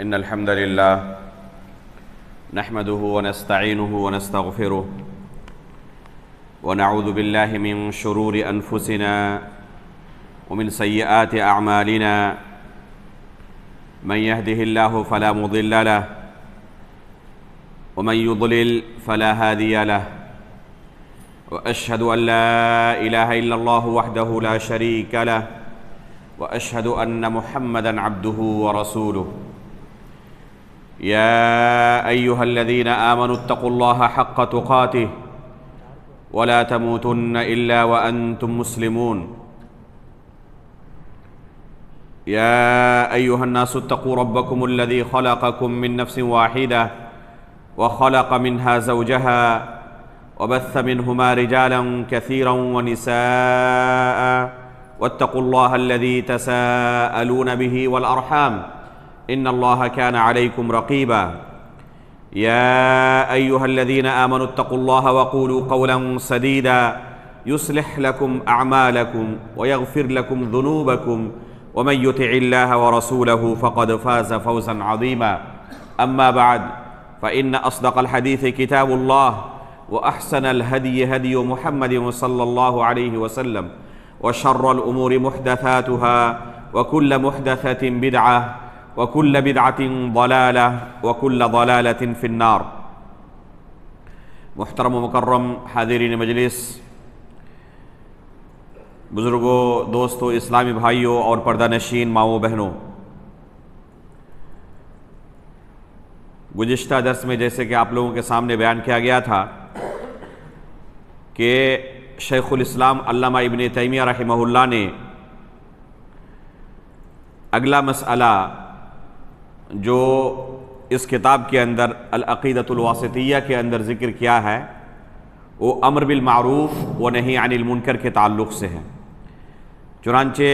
إن الحمد لله نحمده ونستعينه ونستغفره ونعوذ بالله من شرور أنفسنا ومن سيئات أعمالنا من يهده الله فلا مضل له ومن يضلل فلا هادي له وأشهد أن لا إله إلا الله وحده لا شريك له وأشهد أن محمدًا عبده ورسوله يا أيها الذين آمنوا اتقوا الله حق تقاته ولا تموتن إلا وأنتم مسلمون يا أيها الناس اتقوا ربكم الذي خلقكم من نفس واحدة وخلق منها زوجها وبث منهما رجالا كثيرا ونساء واتقوا الله الذي تساءلون به والأرحام إن الله كان عليكم رقيبا يا أيها الذين آمنوا اتقوا الله وقولوا قولا سديدا يصلح لكم أعمالكم ويغفر لكم ذنوبكم ومن يطع الله ورسوله فقد فاز فوزا عظيما أما بعد فإن أصدق الحديث كتاب الله وأحسن الهدي هدي محمد صلى الله عليه وسلم وشر الأمور محدثاتها وكل محدثة بدعة وكل بدعة ضلالة وكل ضلالة في النار۔ محترم و مکرم حاضرین مجلس، بزرگوں، دوستوں، اسلامی بھائیوں اور پردہ نشین ماؤں بہنوں، گزشتہ درس میں جیسے کہ آپ لوگوں کے سامنے بیان کیا گیا تھا کہ شیخ الاسلام علامہ ابن تیمیہ رحمہ اللہ نے اگلا مسئلہ جو اس کتاب کے اندر العقیدۃ الواسطیہ کے اندر ذکر کیا ہے وہ امر بالمعروف و نہی عن المنکر کے تعلق سے ہے۔ چنانچہ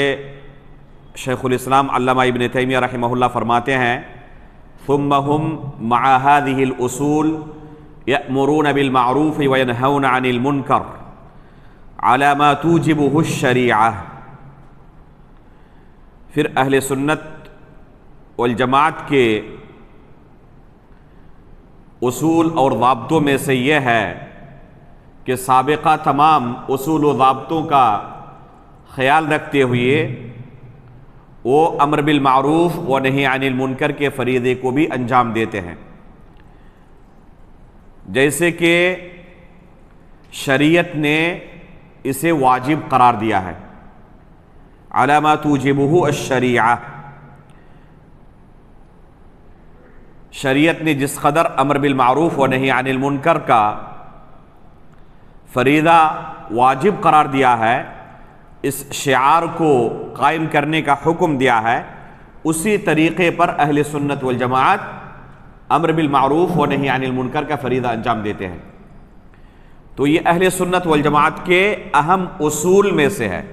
شیخ الاسلام علامہ ابن تیمیہ رحمہ اللہ فرماتے ہیں ثم هم مع هذه الأصول يأمرون بالمعروف وينهون عن المنكر على ما توجبه الشریعہ۔ پھر اہل سنت والجماعت کے اصول اور ضابطوں میں سے یہ ہے کہ سابقہ تمام اصول و ضابطوں کا خیال رکھتے ہوئے وہ امر بالمعروف و نہی عن المنکر کے فریضے کو بھی انجام دیتے ہیں، جیسے کہ شریعت نے اسے واجب قرار دیا ہے، علی ما توجبہ الشریعہ۔ شریعت نے جس قدر امر بالمعروف و نہی عن المنکر کا فریضہ واجب قرار دیا ہے، اس شعار کو قائم کرنے کا حکم دیا ہے، اسی طریقے پر اہل سنت والجماعت امر بالمعروف و نہی عن المنکر کا فریضہ انجام دیتے ہیں۔ تو یہ اہل سنت والجماعت کے اہم اصول میں سے ہے۔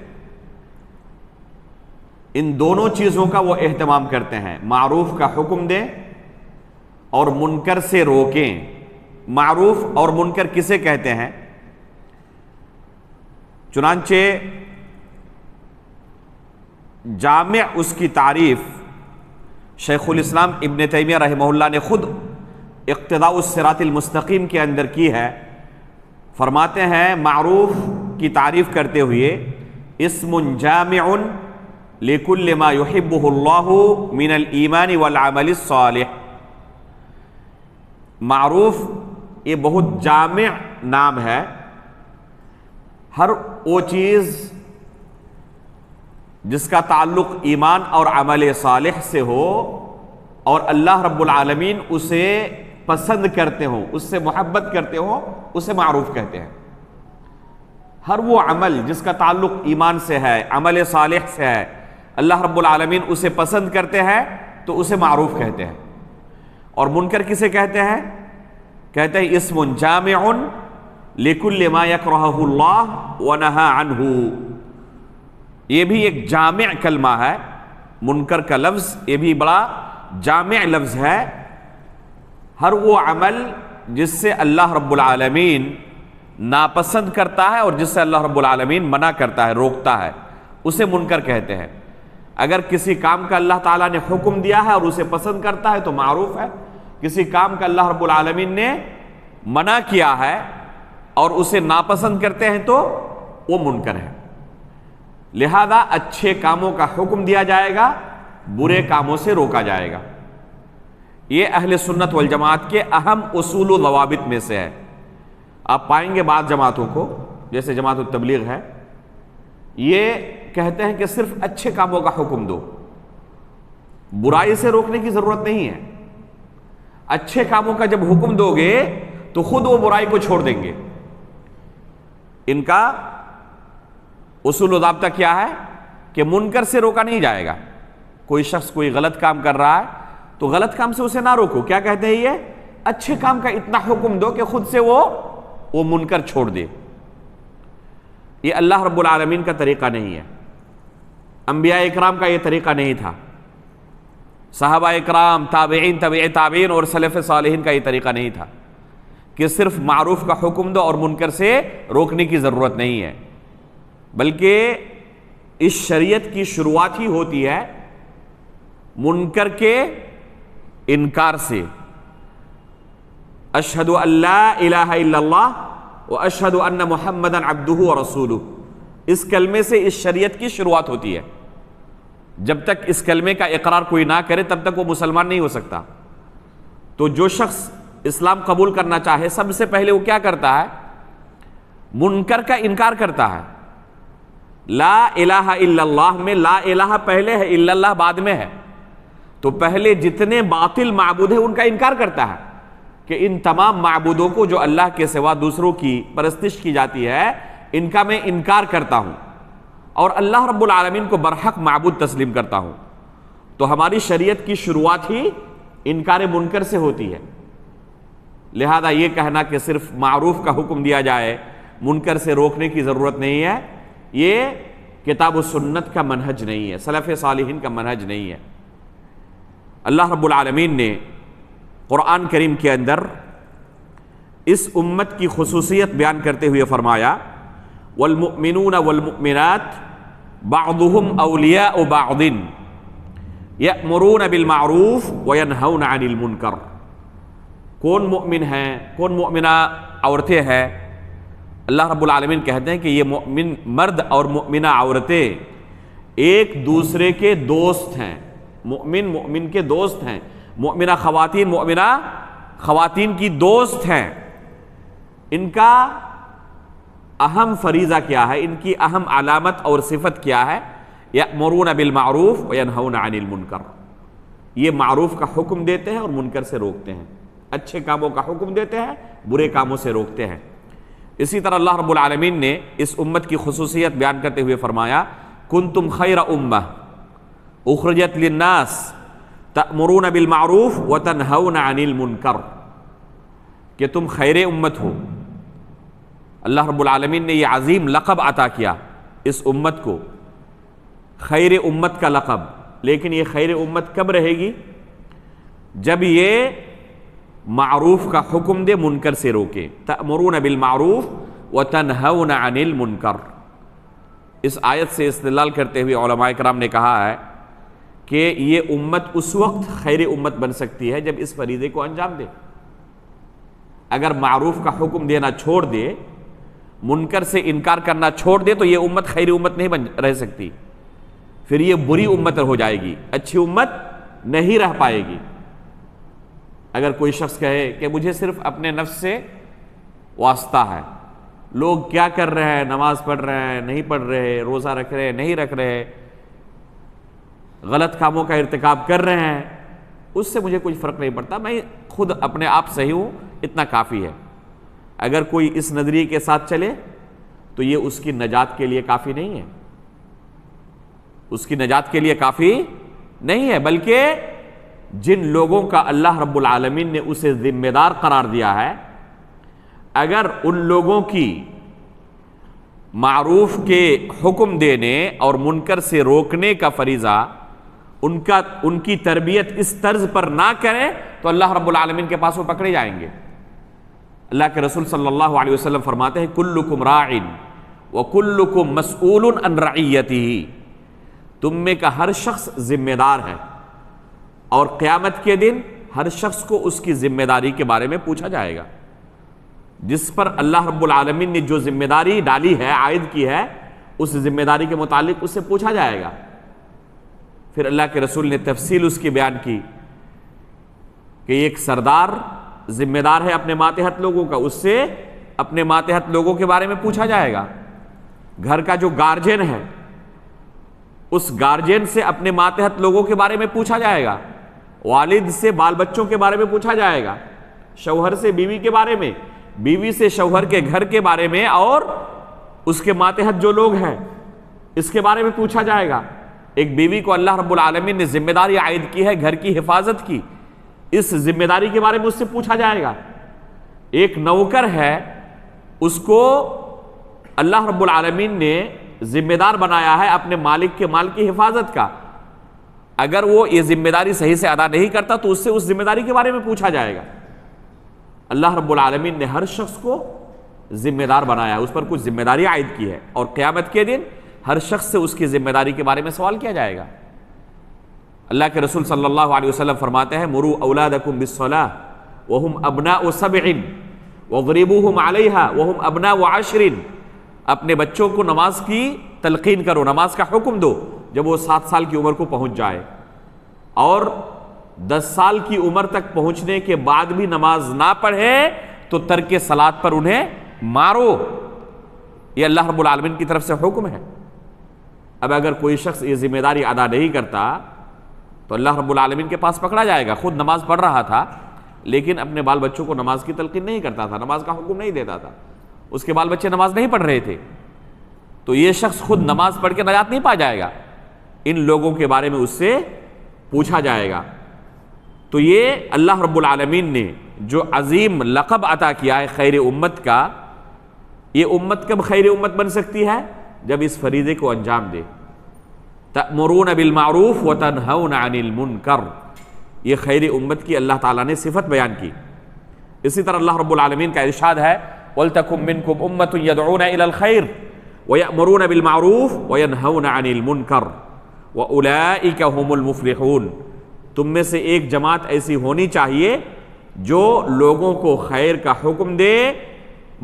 ان دونوں چیزوں کا وہ اہتمام کرتے ہیں، معروف کا حکم دیں اور منکر سے روکیں۔ معروف اور منکر کسے کہتے ہیں؟ چنانچہ جامع اس کی تعریف شیخ الاسلام ابن تیمیہ رحمہ اللہ نے خود اقتداء الصراط المستقیم کے اندر کی ہے۔ فرماتے ہیں معروف کی تعریف کرتے ہوئے اسم جامع لکل ما یحبہ اللہ من الایمان والعمل الصالح۔ معروف یہ بہت جامع نام ہے، ہر وہ چیز جس کا تعلق ایمان اور عمل صالح سے ہو اور اللہ رب العالمین اسے پسند کرتے ہوں، اس سے محبت کرتے ہوں، اسے معروف کہتے ہیں۔ ہر وہ عمل جس کا تعلق ایمان سے ہے، عمل صالح سے ہے، اللہ رب العالمین اسے پسند کرتے ہیں تو اسے معروف کہتے ہیں۔ اور منکر کسے کہتے ہیں؟ کہتے ہیں اسم جامع لکل ما یکرہہ اللہ ونہی عنہ۔ یہ بھی ایک جامع کلمہ ہے، منکر کا لفظ یہ بھی بڑا جامع لفظ ہے۔ ہر وہ عمل جس سے اللہ رب العالمین ناپسند کرتا ہے اور جس سے اللہ رب العالمین منع کرتا ہے، روکتا ہے، اسے منکر کہتے ہیں۔ اگر کسی کام کا اللہ تعالیٰ نے حکم دیا ہے اور اسے پسند کرتا ہے تو معروف ہے، کسی کام کا اللہ رب العالمین نے منع کیا ہے اور اسے ناپسند کرتے ہیں تو وہ منکر ہے۔ لہذا اچھے کاموں کا حکم دیا جائے گا، برے کاموں سے روکا جائے گا۔ یہ اہل سنت والجماعت کے اہم اصول و ضوابط میں سے ہے۔ آپ پائیں گے بعض جماعتوں کو، جیسے جماعت التبلیغ ہے، یہ کہتے ہیں کہ صرف اچھے کاموں کا حکم دو، برائی سے روکنے کی ضرورت نہیں ہے۔ اچھے کاموں کا جب حکم دو گے تو خود وہ برائی کو چھوڑ دیں گے۔ ان کا اصول و ضابطہ کیا ہے کہ منکر سے روکا نہیں جائے گا۔ کوئی شخص کوئی غلط کام کر رہا ہے تو غلط کام سے اسے نہ روکو، کیا کہتے ہیں یہ اچھے کام کا اتنا حکم دو کہ خود سے وہ منکر چھوڑ دے۔ یہ اللہ رب العالمین کا طریقہ نہیں ہے، انبیاء اکرام کا یہ طریقہ نہیں تھا، صحابہ اکرام، تابعین، تبع تابعین اور سلف صالحین کا یہ طریقہ نہیں تھا کہ صرف معروف کا حکم دو اور منکر سے روکنے کی ضرورت نہیں ہے، بلکہ اس شریعت کی شروعات ہی ہوتی ہے منکر کے انکار سے۔ اشہد ان لا الہ الا اللہ واشہد ان محمدا عبدہ ورسولہ، اس کلمے سے اس شریعت کی شروعات ہوتی ہے۔ جب تک اس کلمے کا اقرار کوئی نہ کرے تب تک وہ مسلمان نہیں ہو سکتا۔ تو جو شخص اسلام قبول کرنا چاہے سب سے پہلے وہ کیا کرتا ہے؟ منکر کا انکار کرتا ہے۔ لا الہ الا اللہ میں لا الہ پہلے ہے، الا اللہ بعد میں ہے، تو پہلے جتنے باطل معبود ہیں ان کا انکار کرتا ہے کہ ان تمام معبودوں کو جو اللہ کے سوا دوسروں کی پرستش کی جاتی ہے ان کا میں انکار کرتا ہوں اور اللہ رب العالمین کو برحق معبود تسلیم کرتا ہوں۔ تو ہماری شریعت کی شروعات ہی انکار منکر سے ہوتی ہے۔ لہذا یہ کہنا کہ صرف معروف کا حکم دیا جائے، منکر سے روکنے کی ضرورت نہیں ہے، یہ کتاب و سنت کا منہج نہیں ہے، سلف صالحین کا منہج نہیں ہے۔ اللہ رب العالمین نے قرآن کریم کے اندر اس امت کی خصوصیت بیان کرتے ہوئے فرمایا والمؤمنون والمؤمنات بعضهم اولیاء بعض یأمرون بالمعروف وینہون عن المنکر۔ کون مؤمن ہیں، کون مؤمنہ عورتیں ہیں؟ اللہ رب العالمین کہتے ہیں کہ یہ مؤمن مرد اور مؤمنہ عورتیں ایک دوسرے کے دوست ہیں، مؤمن مومن کے دوست ہیں، مؤمنہ خواتین کی دوست ہیں۔ ان کا اہم فریضہ کیا ہے، ان کی اہم علامت اور صفت کیا ہے؟ یأمرون بالمعروف وینہون عن المنکر، یہ معروف کا حکم دیتے ہیں اور منکر سے روکتے ہیں، اچھے کاموں کا حکم دیتے ہیں، برے کاموں سے روکتے ہیں۔ اسی طرح اللہ رب العالمین نے اس امت کی خصوصیت بیان کرتے ہوئے فرمایا کنتم خیر امہ اخرجت للناس تأمرون بالمعروف وتنہون عن المنکر، کہ تم خیر امت ہو۔ اللہ رب العالمین نے یہ عظیم لقب عطا کیا اس امت کو، خیر امت کا لقب۔ لیکن یہ خیر امت کب رہے گی؟ جب یہ معروف کا حکم دے، منکر سے روکے۔ تأمرون بالمعروف وتنہون عن المنکر۔ اس آیت سے استدلال کرتے ہوئے علماء کرام نے کہا ہے کہ یہ امت اس وقت خیر امت بن سکتی ہے جب اس فریضے کو انجام دے۔ اگر معروف کا حکم دینا چھوڑ دے، منکر سے انکار کرنا چھوڑ دے، تو یہ امت خیر امت نہیں رہ سکتی، پھر یہ بری امت ہو جائے گی، اچھی امت نہیں رہ پائے گی۔ اگر کوئی شخص کہے کہ مجھے صرف اپنے نفس سے واسطہ ہے، لوگ کیا کر رہے ہیں، نماز پڑھ رہے ہیں نہیں پڑھ رہے، روزہ رکھ رہے ہیں نہیں رکھ رہے، غلط کاموں کا ارتکاب کر رہے ہیں، اس سے مجھے کوئی فرق نہیں پڑتا، میں خود اپنے آپ صحیح ہوں، اتنا کافی ہے۔ اگر کوئی اس نظریے کے ساتھ چلے تو یہ اس کی نجات کے لیے کافی نہیں ہے، اس کی نجات کے لیے کافی نہیں ہے، بلکہ جن لوگوں کا اللہ رب العالمین نے اسے ذمہ دار قرار دیا ہے، اگر ان لوگوں کی معروف کے حکم دینے اور منکر سے روکنے کا فریضہ ان کی تربیت اس طرز پر نہ کرے تو اللہ رب العالمین کے پاس وہ پکڑے جائیں گے۔ اللہ کے رسول صلی اللہ علیہ وسلم فرماتے ہیں کلکم راع وکلکم مسئول عن رعیتہ، تم میں کا ہر شخص ذمہ دار ہے، اور قیامت کے دن ہر شخص کو اس کی ذمہ داری کے بارے میں پوچھا جائے گا۔ جس پر اللہ رب العالمین نے جو ذمہ داری ڈالی ہے، عائد کی ہے، اس ذمہ داری کے متعلق اس سے پوچھا جائے گا۔ پھر اللہ کے رسول نے تفصیل اس کی بیان کی کہ ایک سردار ذمہ دار ہے اپنے ماتحت لوگوں کا، اس سے اپنے ماتحت لوگوں کے بارے میں پوچھا جائے گا۔ گھر کا جو گارجین ہے، اس گارجین سے اپنے ماتحت لوگوں کے بارے میں پوچھا جائے گا۔ والد سے بال بچوں کے بارے میں پوچھا جائے گا، شوہر سے بیوی کے بارے میں، بیوی سے شوہر کے گھر کے بارے میں، اور اس کے ماتحت جو لوگ ہیں اس کے بارے میں پوچھا جائے گا۔ ایک بیوی کو اللہ رب العالمین نے ذمہ داری عائد کی ہے گھر کی حفاظت کی، اس ذمہ داری کے بارے میں اس سے پوچھا جائے گا۔ ایک نوکر ہے، اس کو اللہ رب العالمین نے ذمہ دار بنایا ہے اپنے مالک کے مال کی حفاظت کا، اگر وہ یہ ذمہ داری صحیح سے ادا نہیں کرتا تو اس سے اس ذمہ داری کے بارے میں پوچھا جائے گا۔ اللہ رب العالمین نے ہر شخص کو ذمہ دار بنایا ہے، اس پر کچھ ذمہ داری عائد کی ہے، اور قیامت کے دن ہر شخص سے اس کی ذمہ داری کے بارے میں سوال کیا جائے گا۔ اللہ کے رسول صلی اللہ علیہ وسلم فرماتے ہیں مروا اولادکم بالصلاۃ وہم ابناء 7 واضربوہم علیہا وہم ابناء 10۔ اپنے بچوں کو نماز کی تلقین کرو، نماز کا حکم دو جب وہ 7 سال کی عمر کو پہنچ جائے، اور 10 سال کی عمر تک پہنچنے کے بعد بھی نماز نہ پڑھے تو ترک صلاۃ پر انہیں مارو۔ یہ اللہ رب العالمین کی طرف سے حکم ہے۔ اب اگر کوئی شخص یہ ذمہ داری ادا نہیں کرتا تو اللہ رب العالمین کے پاس پکڑا جائے گا۔ خود نماز پڑھ رہا تھا لیکن اپنے بال بچوں کو نماز کی تلقین نہیں کرتا تھا، نماز کا حکم نہیں دیتا تھا، اس کے بال بچے نماز نہیں پڑھ رہے تھے، تو یہ شخص خود نماز پڑھ کے نجات نہیں پا جائے گا، ان لوگوں کے بارے میں اس سے پوچھا جائے گا۔ تو یہ اللہ رب العالمین نے جو عظیم لقب عطا کیا ہے خیر امت کا، یہ امت کب خیر امت بن سکتی ہے؟ جب اس فریضے کو انجام دے۔ تأمرون بالمعروف وتنہون عن المنکر، یہ خیر امت کی اللہ تعالیٰ نے صفت بیان کی۔ اسی طرح اللہ رب العالمین کا ارشاد ہے وَلْتَكُن مِّنكُمْ أُمَّةٌ يَدْعُونَ إِلَى الْخَيْرِ وَيَأْمُرُونَ بِالْمَعْرُوفِ وَيَنْهَوْنَ عَنِ الْمُنكَرِ وَأُولَئِكَ هُمُ الْمُفْلِحُونَ۔ تم میں سے ایک جماعت ایسی ہونی چاہیے جو لوگوں کو خیر کا حکم دے،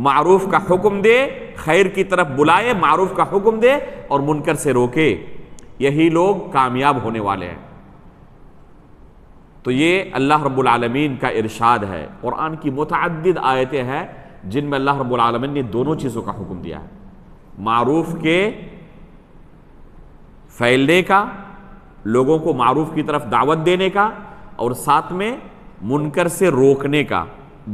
معروف کا حکم دے، خیر کی طرف بلائے، معروف کا حکم دے اور منکر سے روکے، یہی لوگ کامیاب ہونے والے ہیں۔ تو یہ اللہ رب العالمین کا ارشاد ہے۔ قرآن کی متعدد آیتیں ہیں جن میں اللہ رب العالمین نے دونوں چیزوں کا حکم دیا ہے، معروف کے پھیلنے کا، لوگوں کو معروف کی طرف دعوت دینے کا، اور ساتھ میں منکر سے روکنے کا،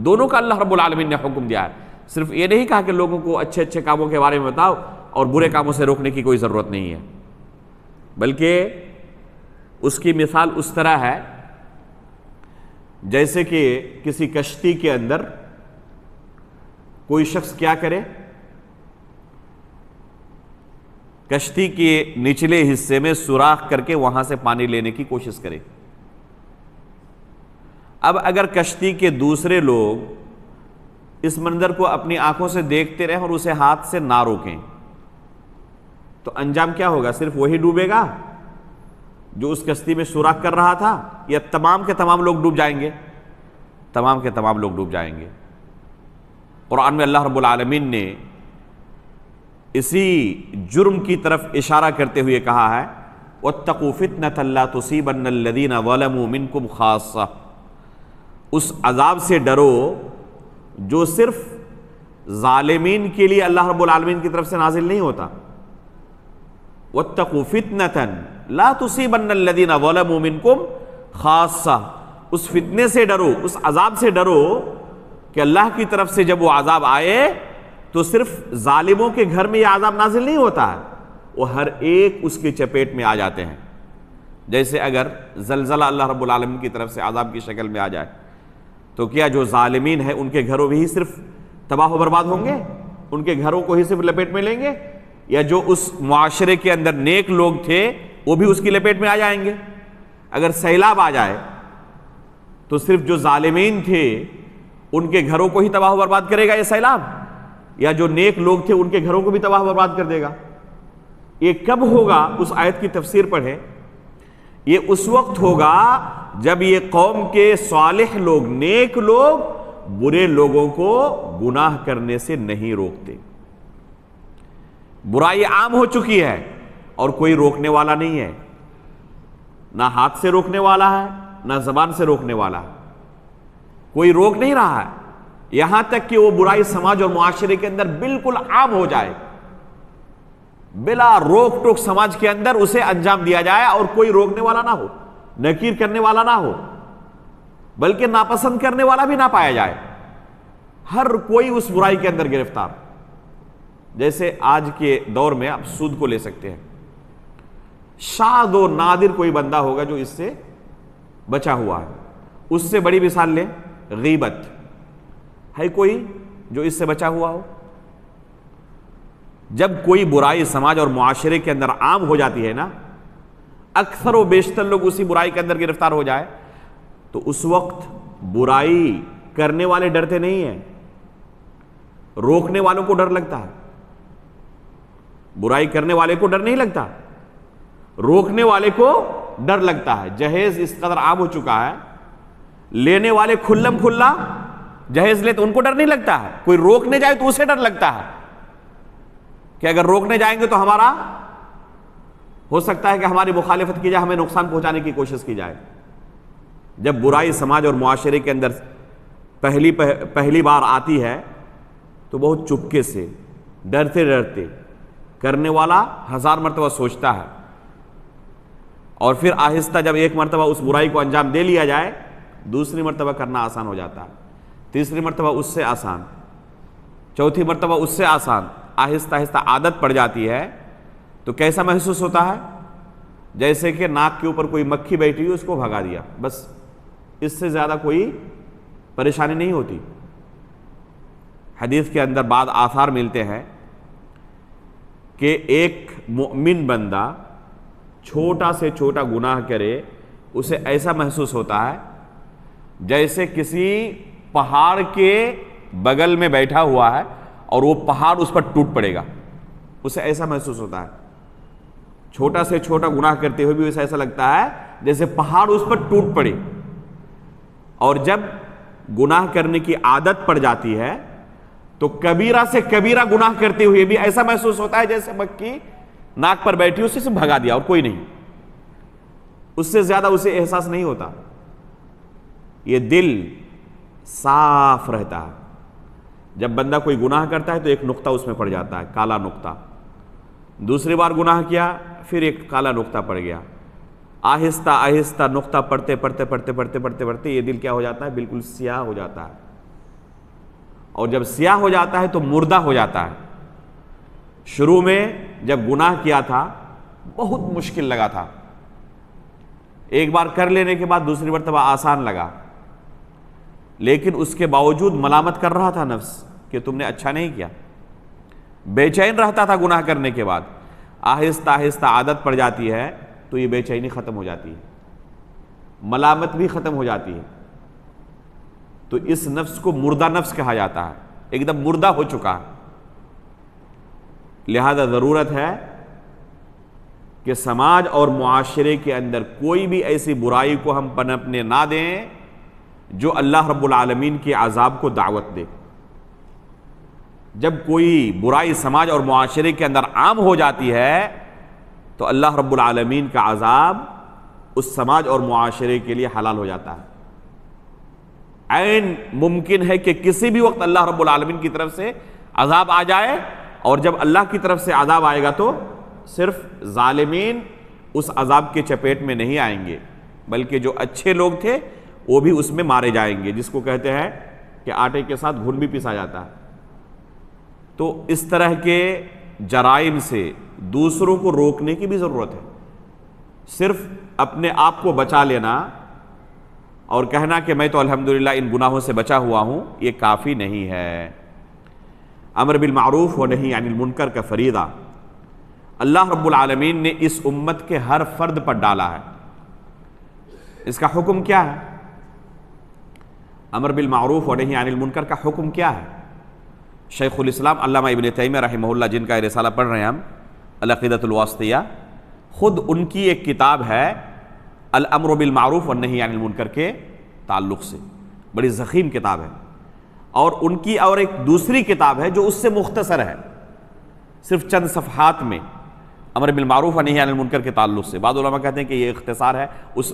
دونوں کا اللہ رب العالمین نے حکم دیا ہے۔ صرف یہ نہیں کہا کہ لوگوں کو اچھے اچھے کاموں کے بارے میں بتاؤ اور برے کاموں سے روکنے کی کوئی ضرورت نہیں ہے، بلکہ اس کی مثال اس طرح ہے جیسے کہ کسی کشتی کے اندر کوئی شخص کیا کرے، کشتی کے نچلے حصے میں سوراخ کر کے وہاں سے پانی لینے کی کوشش کرے۔ اب اگر کشتی کے دوسرے لوگ اس منظر کو اپنی آنکھوں سے دیکھتے رہیں اور اسے ہاتھ سے نہ روکیں تو انجام کیا ہوگا؟ صرف وہی ڈوبے گا جو اس کشتی میں سوراخ کر رہا تھا، یا تمام کے تمام لوگ ڈوب جائیں گے؟ تمام کے تمام لوگ ڈوب جائیں گے۔ قرآن میں اللہ رب العالمین نے اسی جرم کی طرف اشارہ کرتے ہوئے کہا ہے وَاتَّقُوا فِتْنَةً لَا تُصِيبَنَّ الَّذِينَ ظَلَمُوا مِنْكُمْ خَاصَّةً، اس عذاب سے ڈرو جو صرف ظالمین کے لیے اللہ رب العالمین کی طرف سے نازل نہیں ہوتا۔ وَاتَّقُوا فِتْنَةً لَا تُصِيبَنَّ الَّذِينَ ظَلَمُوا مِنْكُمْ خَاصَّةً، اس فتنے سے ڈرو، اس عذاب سے ڈرو کہ اللہ کی طرف سے جب وہ عذاب آئے تو صرف ظالموں کے گھر میں یہ عذاب نازل نہیں ہوتا ہے، وہ ہر ایک اس کی چپیٹ میں آ جاتے ہیں۔ جیسے اگر زلزلہ اللہ رب العالمین کی طرف سے عذاب کی شکل میں آ جائے تو کیا جو ظالمین ہیں ان کے گھروں بھی ہی صرف تباہ و برباد ہوں گے، ان کے گھروں کو ہی صرف لپیٹ میں لیں گے، یا جو اس معاشرے کے اندر نیک لوگ تھے وہ بھی اس کی لپیٹ میں آ جائیں گے؟ اگر سیلاب آ جائے تو صرف جو ظالمین تھے ان کے گھروں کو ہی تباہ و برباد کرے گا یہ سیلاب، یا جو نیک لوگ تھے ان کے گھروں کو بھی تباہ و برباد کر دے گا؟ یہ کب ہوگا؟ اس آیت کی تفسیر پڑھیں، یہ اس وقت ہوگا جب یہ قوم کے صالح لوگ، نیک لوگ برے لوگوں کو گناہ کرنے سے نہیں روکتے۔ برائی عام ہو چکی ہے اور کوئی روکنے والا نہیں ہے، نہ ہاتھ سے روکنے والا ہے نہ زبان سے روکنے والا ہے، کوئی روک نہیں رہا ہے، یہاں تک کہ وہ برائی سماج اور معاشرے کے اندر بالکل عام ہو جائے، بلا روک ٹوک سماج کے اندر اسے انجام دیا جائے اور کوئی روکنے والا نہ ہو، نکیر کرنے والا نہ ہو، بلکہ ناپسند کرنے والا بھی نہ پایا جائے، ہر کوئی اس برائی کے اندر گرفتار۔ جیسے آج کے دور میں آپ سود کو لے سکتے ہیں، شاذ و نادر کوئی بندہ ہوگا جو اس سے بچا ہوا ہے۔ اس سے بڑی مثال لیں، غیبت، ہے کوئی جو اس سے بچا ہوا ہو؟ جب کوئی برائی سماج اور معاشرے کے اندر عام ہو جاتی ہے نا، اکثر و بیشتر لوگ اسی برائی کے اندر گرفتار ہو جائے، تو اس وقت برائی کرنے والے ڈرتے نہیں ہیں، روکنے والوں کو ڈر لگتا ہے۔ برائی کرنے والے کو ڈر نہیں لگتا، روکنے والے کو ڈر لگتا ہے۔ جہیز اس قدر عام ہو چکا ہے، لینے والے کھلم کھلا جہیز لے تو ان کو ڈر نہیں لگتا ہے، کوئی روکنے جائے تو اسے ڈر لگتا ہے کہ اگر روکنے جائیں گے تو ہمارا ہو سکتا ہے کہ ہماری مخالفت کی جائے، ہمیں نقصان پہنچانے کی کوشش کی جائے۔ جب برائی سماج اور معاشرے کے اندر پہلی بار آتی ہے تو بہت چپکے سے، ڈرتے ڈرتے، کرنے والا 1000 مرتبہ سوچتا ہے، اور پھر آہستہ جب ایک مرتبہ اس برائی کو انجام دے لیا جائے، دوسری مرتبہ کرنا آسان ہو جاتا ہے، تیسری مرتبہ اس سے آسان، چوتھی مرتبہ اس سے آسان، آہستہ آہستہ عادت پڑ جاتی ہے تو کیسا محسوس ہوتا ہے؟ جیسے کہ ناک کے اوپر کوئی مکھی بیٹھی ہوئی، اس کو بھگا دیا، بس اس سے زیادہ کوئی پریشانی نہیں ہوتی۔ حدیث کے اندر بعض آثار ملتے ہیں کہ ایک مؤمن بندہ چھوٹا سے چھوٹا گناہ کرے، اسے ایسا محسوس ہوتا ہے جیسے کسی پہاڑ کے بغل میں بیٹھا ہوا ہے اور وہ پہاڑ اس پر ٹوٹ پڑے گا، اسے ایسا محسوس ہوتا ہے۔ چھوٹا سے چھوٹا گناہ کرتے ہوئے بھی اسے ایسا لگتا ہے جیسے پہاڑ اس پر ٹوٹ پڑے، اور جب گناہ کرنے کی عادت پڑ جاتی ہے تو کبیرہ سے کبیرہ گناہ کرتے ہوئے بھی ایسا محسوس ہوتا ہے جیسے مکھی ناک پر بیٹھی، اسے بھگا دیا اور کوئی نہیں، اس سے زیادہ اسے احساس نہیں ہوتا۔ یہ دل صاف رہتا ہے۔ جب بندہ کوئی گناہ کرتا ہے تو ایک نقطہ اس میں پڑ جاتا ہے، کالا نقطہ، دوسری بار گناہ کیا پھر ایک کالا نقطہ پڑ گیا، آہستہ آہستہ نقطہ پڑھتے پڑھتے پڑھتے پڑھتے پڑھتے پڑھتے یہ دل کیا ہو جاتا ہے؟ بالکل سیاہ ہو جاتا ہے، اور جب سیاہ ہو جاتا ہے تو مردہ ہو جاتا ہے۔ شروع میں جب گناہ کیا تھا بہت مشکل لگا تھا، ایک بار کر لینے کے بعد دوسری مرتبہ آسان لگا، لیکن اس کے باوجود ملامت کر رہا تھا نفس کہ تم نے اچھا نہیں کیا، بے چین رہتا تھا گناہ کرنے کے بعد۔ آہستہ آہستہ عادت پڑ جاتی ہے تو یہ بے چینی ختم ہو جاتی ہے، ملامت بھی ختم ہو جاتی ہے، تو اس نفس کو مردہ نفس کہا جاتا ہے، ایک دم مردہ ہو چکا ہے۔ لہذا ضرورت ہے کہ سماج اور معاشرے کے اندر کوئی بھی ایسی برائی کو ہم پنپنے نہ دیں جو اللہ رب العالمین کے عذاب کو دعوت دے۔ جب کوئی برائی سماج اور معاشرے کے اندر عام ہو جاتی ہے تو اللہ رب العالمین کا عذاب اس سماج اور معاشرے کے لیے حلال ہو جاتا ہے۔ عین ممکن ہے کہ کسی بھی وقت اللہ رب العالمین کی طرف سے عذاب آ جائے، اور جب اللہ کی طرف سے عذاب آئے گا تو صرف ظالمین اس عذاب کے چپیٹ میں نہیں آئیں گے، بلکہ جو اچھے لوگ تھے وہ بھی اس میں مارے جائیں گے، جس کو کہتے ہیں کہ آٹے کے ساتھ گھن بھی پیسا جاتا ہے۔ تو اس طرح کے جرائم سے دوسروں کو روکنے کی بھی ضرورت ہے۔ صرف اپنے آپ کو بچا لینا اور کہنا کہ میں تو الحمدللہ ان گناہوں سے بچا ہوا ہوں، یہ کافی نہیں ہے۔ امر بالمعروف و نہی عن المنکر کا فریضہ اللہ رب العالمین نے اس امت کے ہر فرد پر ڈالا ہے۔ اس کا حکم کیا ہے؟ امر بالمعروف و نہی عن المنکر کا حکم کیا ہے؟ شیخ الاسلام علامہ ابن تیمیہ رحمہ اللہ، جن کا یہ رسالہ پڑھ رہے ہیں ہم، العقیدۃ الواسطیہ، خود ان کی ایک کتاب ہے الامر بالمعروف والنہی عن المنکر کے تعلق سے، بڑی ضخیم کتاب ہے، اور ان کی اور ایک دوسری کتاب ہے جو اس سے مختصر ہے، صرف چند صفحات میں، امر بالمعروف والنہی عن المنکر کے تعلق سے۔ بعض علماء کہتے ہیں کہ یہ اختصار ہے اس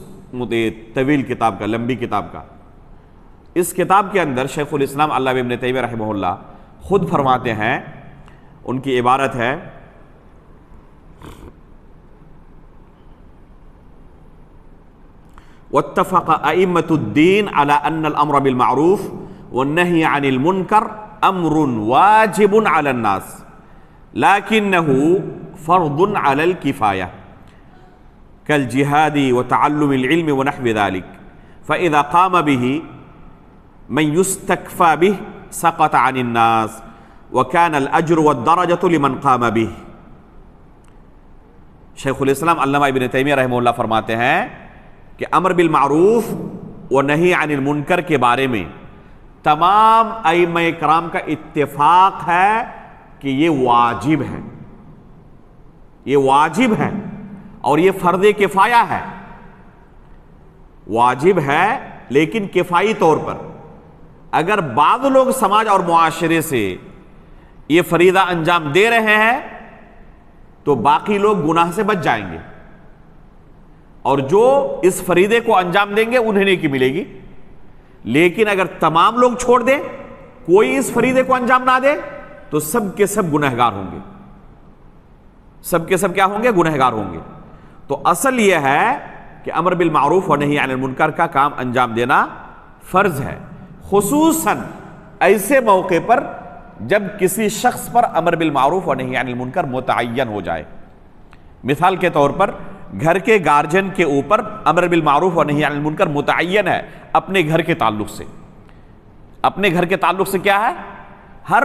طویل کتاب کا، لمبی کتاب کا۔ اس کتاب کے اندر شیخ الاسلام علامہ ابن تیمیہ رحمہ اللہ خود فرماتے ہیں، ان کی عبارت ہے واتفق ائمة الدین علی ان الامر بالمعروف والنہی عن المنکر امر واجب علی الناس لکنہ فرض علی الکفایہ کالجہاد وتعلم العلم ونحو ذلك فاذا قام به من يستكفى به سقط عن الناس وكان الاجر والدرجة لمن قام به۔ شیخ الاسلام علامہ ابن تیمیہ رحمہ اللہ فرماتے ہیں کہ امر بالمعروف و نہی عن المنکر کے بارے میں تمام ائمہ کرام کا اتفاق ہے کہ یہ واجب ہے، یہ واجب ہے اور یہ فرض کفایہ ہے، واجب ہے لیکن کفائی طور پر۔ اگر بعض لوگ سماج اور معاشرے سے یہ فریضہ انجام دے رہے ہیں تو باقی لوگ گناہ سے بچ جائیں گے، اور جو اس فریضے کو انجام دیں گے انہیں نیکی ملے گی۔ لیکن اگر تمام لوگ چھوڑ دیں، کوئی اس فریضے کو انجام نہ دے، تو سب کے سب گنہگار ہوں گے، سب کے سب کیا ہوں گے؟ گنہگار ہوں گے۔ تو اصل یہ ہے کہ امر بالمعروف و نہی عن المنکر کا کام انجام دینا فرض ہے، خصوصاً ایسے موقع پر جب کسی شخص پر امر بالمعروف و نہی عن المنکر متعین ہو جائے۔ مثال کے طور پر گھر کے گارجن کے اوپر امر بالمعروف و نہی عن المنکر متعین ہے اپنے گھر کے تعلق سے۔ اپنے گھر کے تعلق سے کیا ہے؟ ہر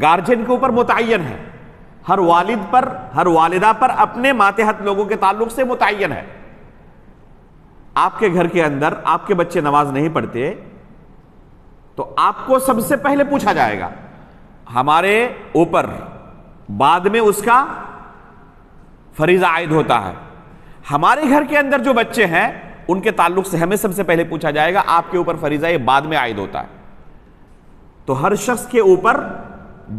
گارجن کے اوپر متعین ہے، ہر والد پر، ہر والدہ پر، اپنے ماتحت لوگوں کے تعلق سے متعین ہے۔ آپ کے گھر کے اندر آپ کے بچے نماز نہیں پڑھتے تو آپ کو سب سے پہلے پوچھا جائے گا ہمارے اوپر، بعد میں اس کا فریضہ عائد ہوتا ہے۔ ہمارے گھر کے اندر جو بچے ہیں ان کے تعلق سے ہمیں سب سے پہلے پوچھا جائے گا، آپ کے اوپر فریضہ یہ بعد میں عائد ہوتا ہے۔ تو ہر شخص کے اوپر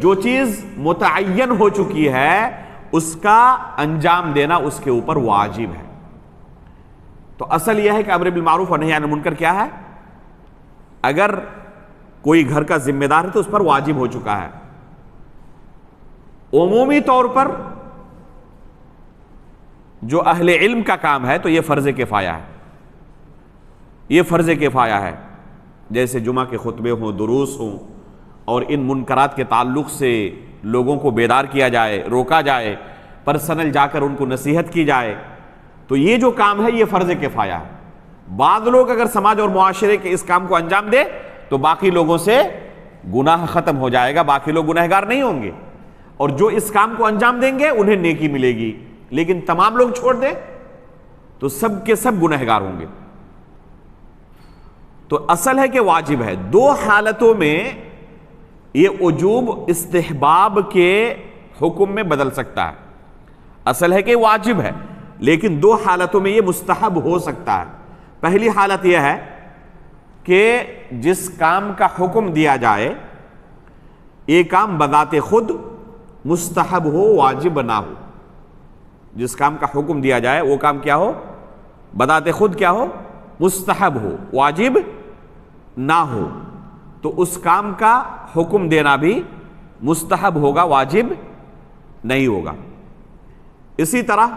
جو چیز متعین ہو چکی ہے اس کا انجام دینا اس کے اوپر واجب ہے۔ تو اصل یہ ہے کہ امر بالمعروف و نہی عن المنکر کیا ہے؟ اگر کوئی گھر کا ذمہ دار ہے تو اس پر واجب ہو چکا ہے۔ عمومی طور پر جو اہل علم کا کام ہے تو یہ فرض کفایہ ہے، یہ فرض کفایہ ہے۔ جیسے جمعہ کے خطبے ہوں، دروس ہوں، اور ان منکرات کے تعلق سے لوگوں کو بیدار کیا جائے، روکا جائے، پرسنل جا کر ان کو نصیحت کی جائے، تو یہ جو کام ہے یہ فرض کفایہ ہے۔ بعض لوگ اگر سماج اور معاشرے کے اس کام کو انجام دے تو باقی لوگوں سے گناہ ختم ہو جائے گا، باقی لوگ گنہگار نہیں ہوں گے، اور جو اس کام کو انجام دیں گے انہیں نیکی ملے گی۔ لیکن تمام لوگ چھوڑ دیں تو سب کے سب گنہگار ہوں گے۔ تو اصل ہے کہ واجب ہے۔ دو حالتوں میں یہ وجوب استحباب کے حکم میں بدل سکتا ہے۔ اصل ہے کہ واجب ہے، لیکن دو حالتوں میں یہ مستحب ہو سکتا ہے۔ پہلی حالت یہ ہے کہ جس کام کا حکم دیا جائے یہ کام بذات خود مستحب ہو، واجب نہ ہو۔ جس کام کا حکم دیا جائے وہ کام کیا ہو؟ بذات خود کیا ہو؟ مستحب ہو، واجب نہ ہو، تو اس کام کا حکم دینا بھی مستحب ہوگا، واجب نہیں ہوگا۔ اسی طرح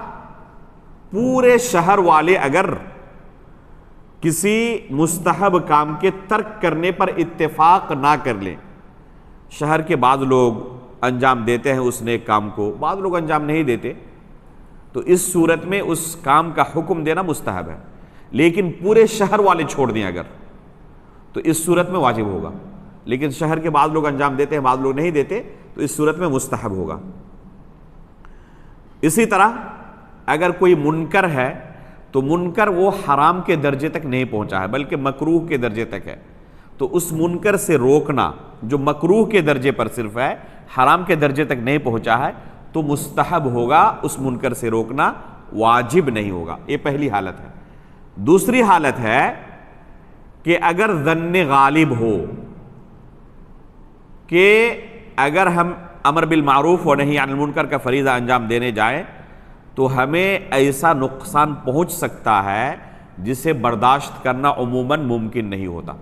پورے شہر والے اگر کسی مستحب کام کے ترک کرنے پر اتفاق نہ کر لیں، شہر کے بعض لوگ انجام دیتے ہیں اس نیک کام کو، بعض لوگ انجام نہیں دیتے، تو اس صورت میں اس کام کا حکم دینا مستحب ہے۔ لیکن پورے شہر والے چھوڑ دیں اگر، تو اس صورت میں واجب ہوگا۔ لیکن شہر کے بعض لوگ انجام دیتے ہیں، بعض لوگ نہیں دیتے، تو اس صورت میں مستحب ہوگا۔ اسی طرح اگر کوئی منکر ہے تو منکر وہ حرام کے درجے تک نہیں پہنچا ہے بلکہ مکروہ کے درجے تک ہے، تو اس منکر سے روکنا جو مکروہ کے درجے پر صرف ہے، حرام کے درجے تک نہیں پہنچا ہے، تو مستحب ہوگا، اس منکر سے روکنا واجب نہیں ہوگا. یہ پہلی حالت ہے. دوسری حالت ہے کہ اگر ظن غالب ہو کہ اگر ہم امر بالمعروف و نہی عن المنکر کا فریضہ انجام دینے جائیں تو ہمیں ایسا نقصان پہنچ سکتا ہے جسے برداشت کرنا عموماً ممکن نہیں ہوتا.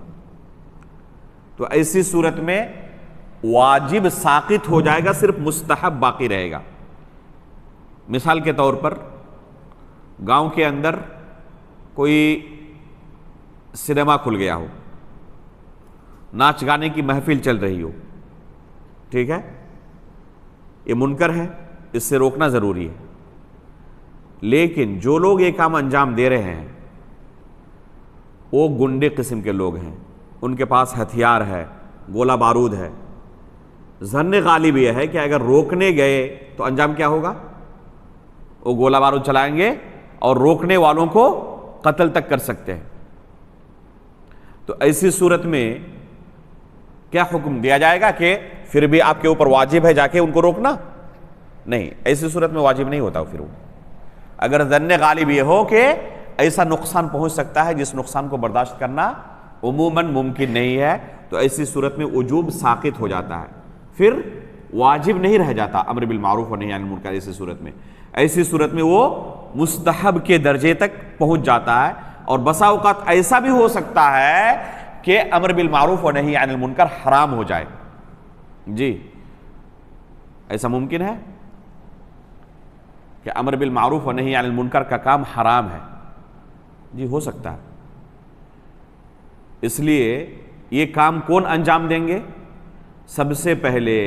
تو ایسی صورت میں واجب ساقط ہو جائے گا، صرف مستحب باقی رہے گا. مثال کے طور پر گاؤں کے اندر کوئی سنیما کھل گیا ہو، ناچ گانے کی محفل چل رہی ہو، ٹھیک ہے، یہ منکر ہے، اس سے روکنا ضروری ہے. لیکن جو لوگ یہ کام انجام دے رہے ہیں وہ گنڈے قسم کے لوگ ہیں، ان کے پاس ہتھیار ہے، گولہ بارود ہے. ظن غالب یہ ہے کہ اگر روکنے گئے تو انجام کیا ہوگا؟ وہ گولہ بارود چلائیں گے اور روکنے والوں کو قتل تک کر سکتے ہیں. تو ایسی صورت میں کیا حکم دیا جائے گا کہ پھر بھی آپ کے اوپر واجب ہے جا کے ان کو روکنا؟ نہیں، ایسی صورت میں واجب نہیں ہوتا. پھر وہ اگر ظن غالب یہ ہو کہ ایسا نقصان پہنچ سکتا ہے جس نقصان کو برداشت کرنا عموماً ممکن نہیں ہے، تو ایسی صورت میں وجوب ساقط ہو جاتا ہے، پھر واجب نہیں رہ جاتا امر بالمعروف و نہی عن المنکر. ایسی صورت میں وہ مستحب کے درجے تک پہنچ جاتا ہے. اور بسا اوقات ایسا بھی ہو سکتا ہے کہ امر بالمعروف و نہی عن المنکر حرام ہو جائے. جی ایسا ممکن ہے کہ امر بالمعروف و نہی عن المنکر کا کام حرام ہے. جی ہو سکتا ہے. اس لیے یہ کام کون انجام دیں گے؟ سب سے پہلے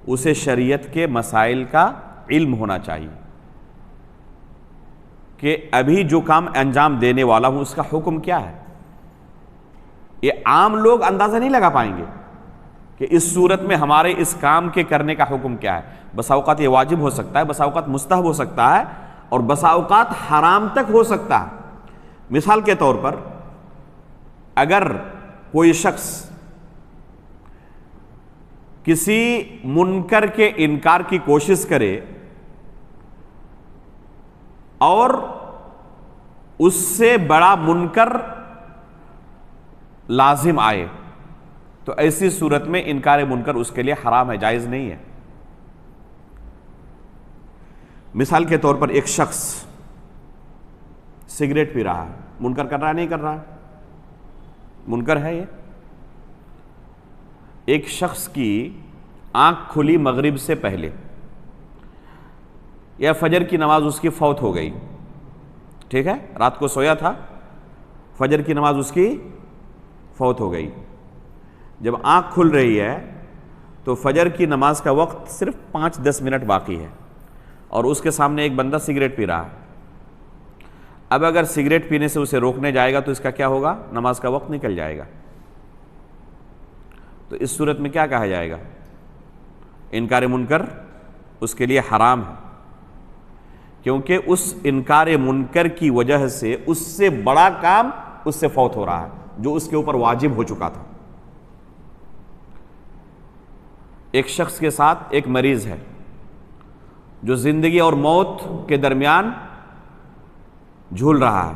اسے شریعت کے مسائل کا علم ہونا چاہیے کہ ابھی جو کام انجام دینے والا ہوں اس کا حکم کیا ہے. یہ عام لوگ اندازہ نہیں لگا پائیں گے کہ اس صورت میں ہمارے اس کام کے کرنے کا حکم کیا ہے. بسا اوقات یہ واجب ہو سکتا ہے، بسا اوقات مستحب ہو سکتا ہے، اور بسا اوقات حرام تک ہو سکتا ہے. مثال کے طور پر اگر کوئی شخص کسی منکر کے انکار کی کوشش کرے اور اس سے بڑا منکر لازم آئے تو ایسی صورت میں انکار منکر اس کے لیے حرام ہے، جائز نہیں ہے. مثال کے طور پر ایک شخص سگریٹ پی رہا ہے، منکر کر رہا ہے نہیں کر رہا ہے؟ منکر ہے یہ. ایک شخص کی آنکھ کھلی مغرب سے پہلے یا فجر کی نماز اس کی فوت ہو گئی، ٹھیک ہے، رات کو سویا تھا، فجر کی نماز اس کی فوت ہو گئی. جب آنکھ کھل رہی ہے تو فجر کی نماز کا وقت صرف 5-10 منٹ باقی ہے اور اس کے سامنے ایک بندہ سگریٹ پی رہا ہے. اب اگر سگریٹ پینے سے اسے روکنے جائے گا تو اس کا کیا ہوگا؟ نماز کا وقت نکل جائے گا. تو اس صورت میں کیا کہا جائے گا؟ انکار منکر اس کے لیے حرام ہے، کیونکہ اس انکار منکر کی وجہ سے اس سے بڑا کام اس سے فوت ہو رہا ہے جو اس کے اوپر واجب ہو چکا تھا. ایک شخص کے ساتھ ایک مریض ہے جو زندگی اور موت کے درمیان جھول رہا ہے.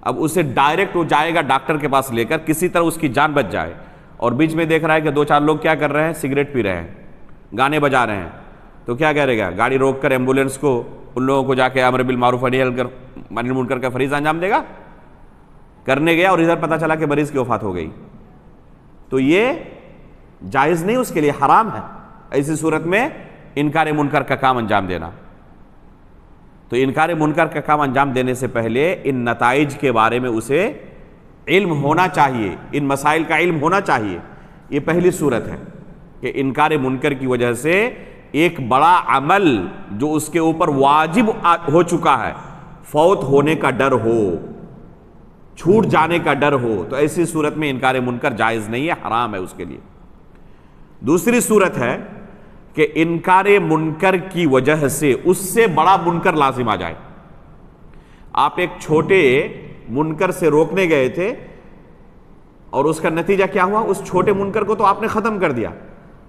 اب اسے ڈائریکٹ وہ جائے گا ڈاکٹر کے پاس لے کر کسی طرح اس کی جان بچ جائے، اور بیچ میں دیکھ رہا ہے کہ 2-4 لوگ کیا کر رہے ہیں؟ سگریٹ پی رہے ہیں، گانے بجا رہے ہیں. تو کیا کرے گا؟ گاڑی روک کر ایمبولینس کو ان لوگوں کو جا کے امر بالمعروف و نہی عن المنکر کا فریضہ انجام دے گا؟ کرنے گیا اور ادھر پتہ چلا کہ مریض کی وفات ہو گئی. تو یہ جائز نہیں، اس کے لیے حرام ہے ایسی صورت میں انکار منکر کا کام انجام دینا. تو انکار منکر کا کام انجام دینے سے پہلے ان نتائج کے بارے میں اسے علم ہونا چاہیے، ان مسائل کا علم ہونا چاہیے. یہ پہلی صورت ہے کہ انکار منکر کی وجہ سے ایک بڑا عمل جو اس کے اوپر واجب ہو چکا ہے، فوت ہونے کا ڈر ہو، چھوٹ جانے کا ڈر ہو، تو ایسی صورت میں انکار منکر جائز نہیں ہے، حرام ہے اس کے لیے. دوسری صورت ہے کہ انکار منکر کی وجہ سے اس سے بڑا منکر لازم آ جائے. آپ ایک چھوٹے منکر سے روکنے گئے تھے اور اس کا نتیجہ کیا ہوا؟ اس چھوٹے منکر کو تو آپ نے ختم کر دیا،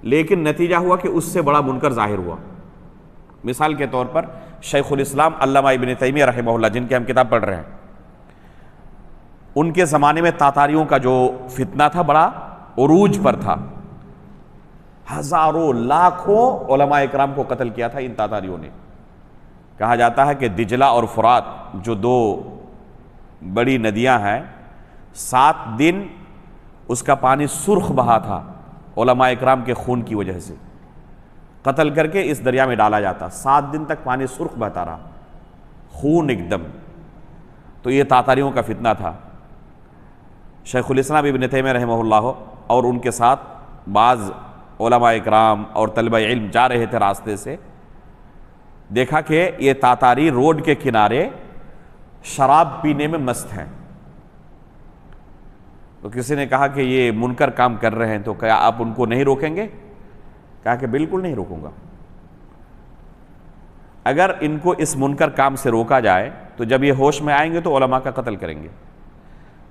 لیکن نتیجہ ہوا کہ اس سے بڑا منکر ظاہر ہوا. مثال کے طور پر شیخ الاسلام علامہ ابن تیمیہ رحمہ اللہ، جن کی ہم کتاب پڑھ رہے ہیں، ان کے زمانے میں تاتاریوں کا جو فتنہ تھا بڑا عروج پر تھا، ہزاروں لاکھوں علماء اکرام کو قتل کیا تھا ان تاتاریوں نے۔ کہا جاتا ہے کہ دجلہ اور فرات جو دو بڑی ندیاں ہیں، 7 دن اس کا پانی سرخ بہا تھا علماء اکرام کے خون کی وجہ سے، قتل کر کے اس دریا میں ڈالا جاتا، 7 دن تک پانی سرخ بہتا رہا، خون ایک دم۔ تو یہ تاتاریوں کا فتنہ تھا۔ شیخ الاسلام ابن تیمیہ رحمہ اللہ اور ان کے ساتھ بعض علماء اکرام اور طلبہ علم جا رہے تھے راستے سے، دیکھا کہ یہ تاتاری روڈ کے کنارے شراب پینے میں مست ہیں۔ تو کسی نے کہا کہ یہ منکر کام کر رہے ہیں، تو کیا آپ ان کو نہیں روکیں گے؟ کہا کہ بالکل نہیں روکوں گا۔ اگر ان کو اس منکر کام سے روکا جائے تو جب یہ ہوش میں آئیں گے تو علماء کا قتل کریں گے۔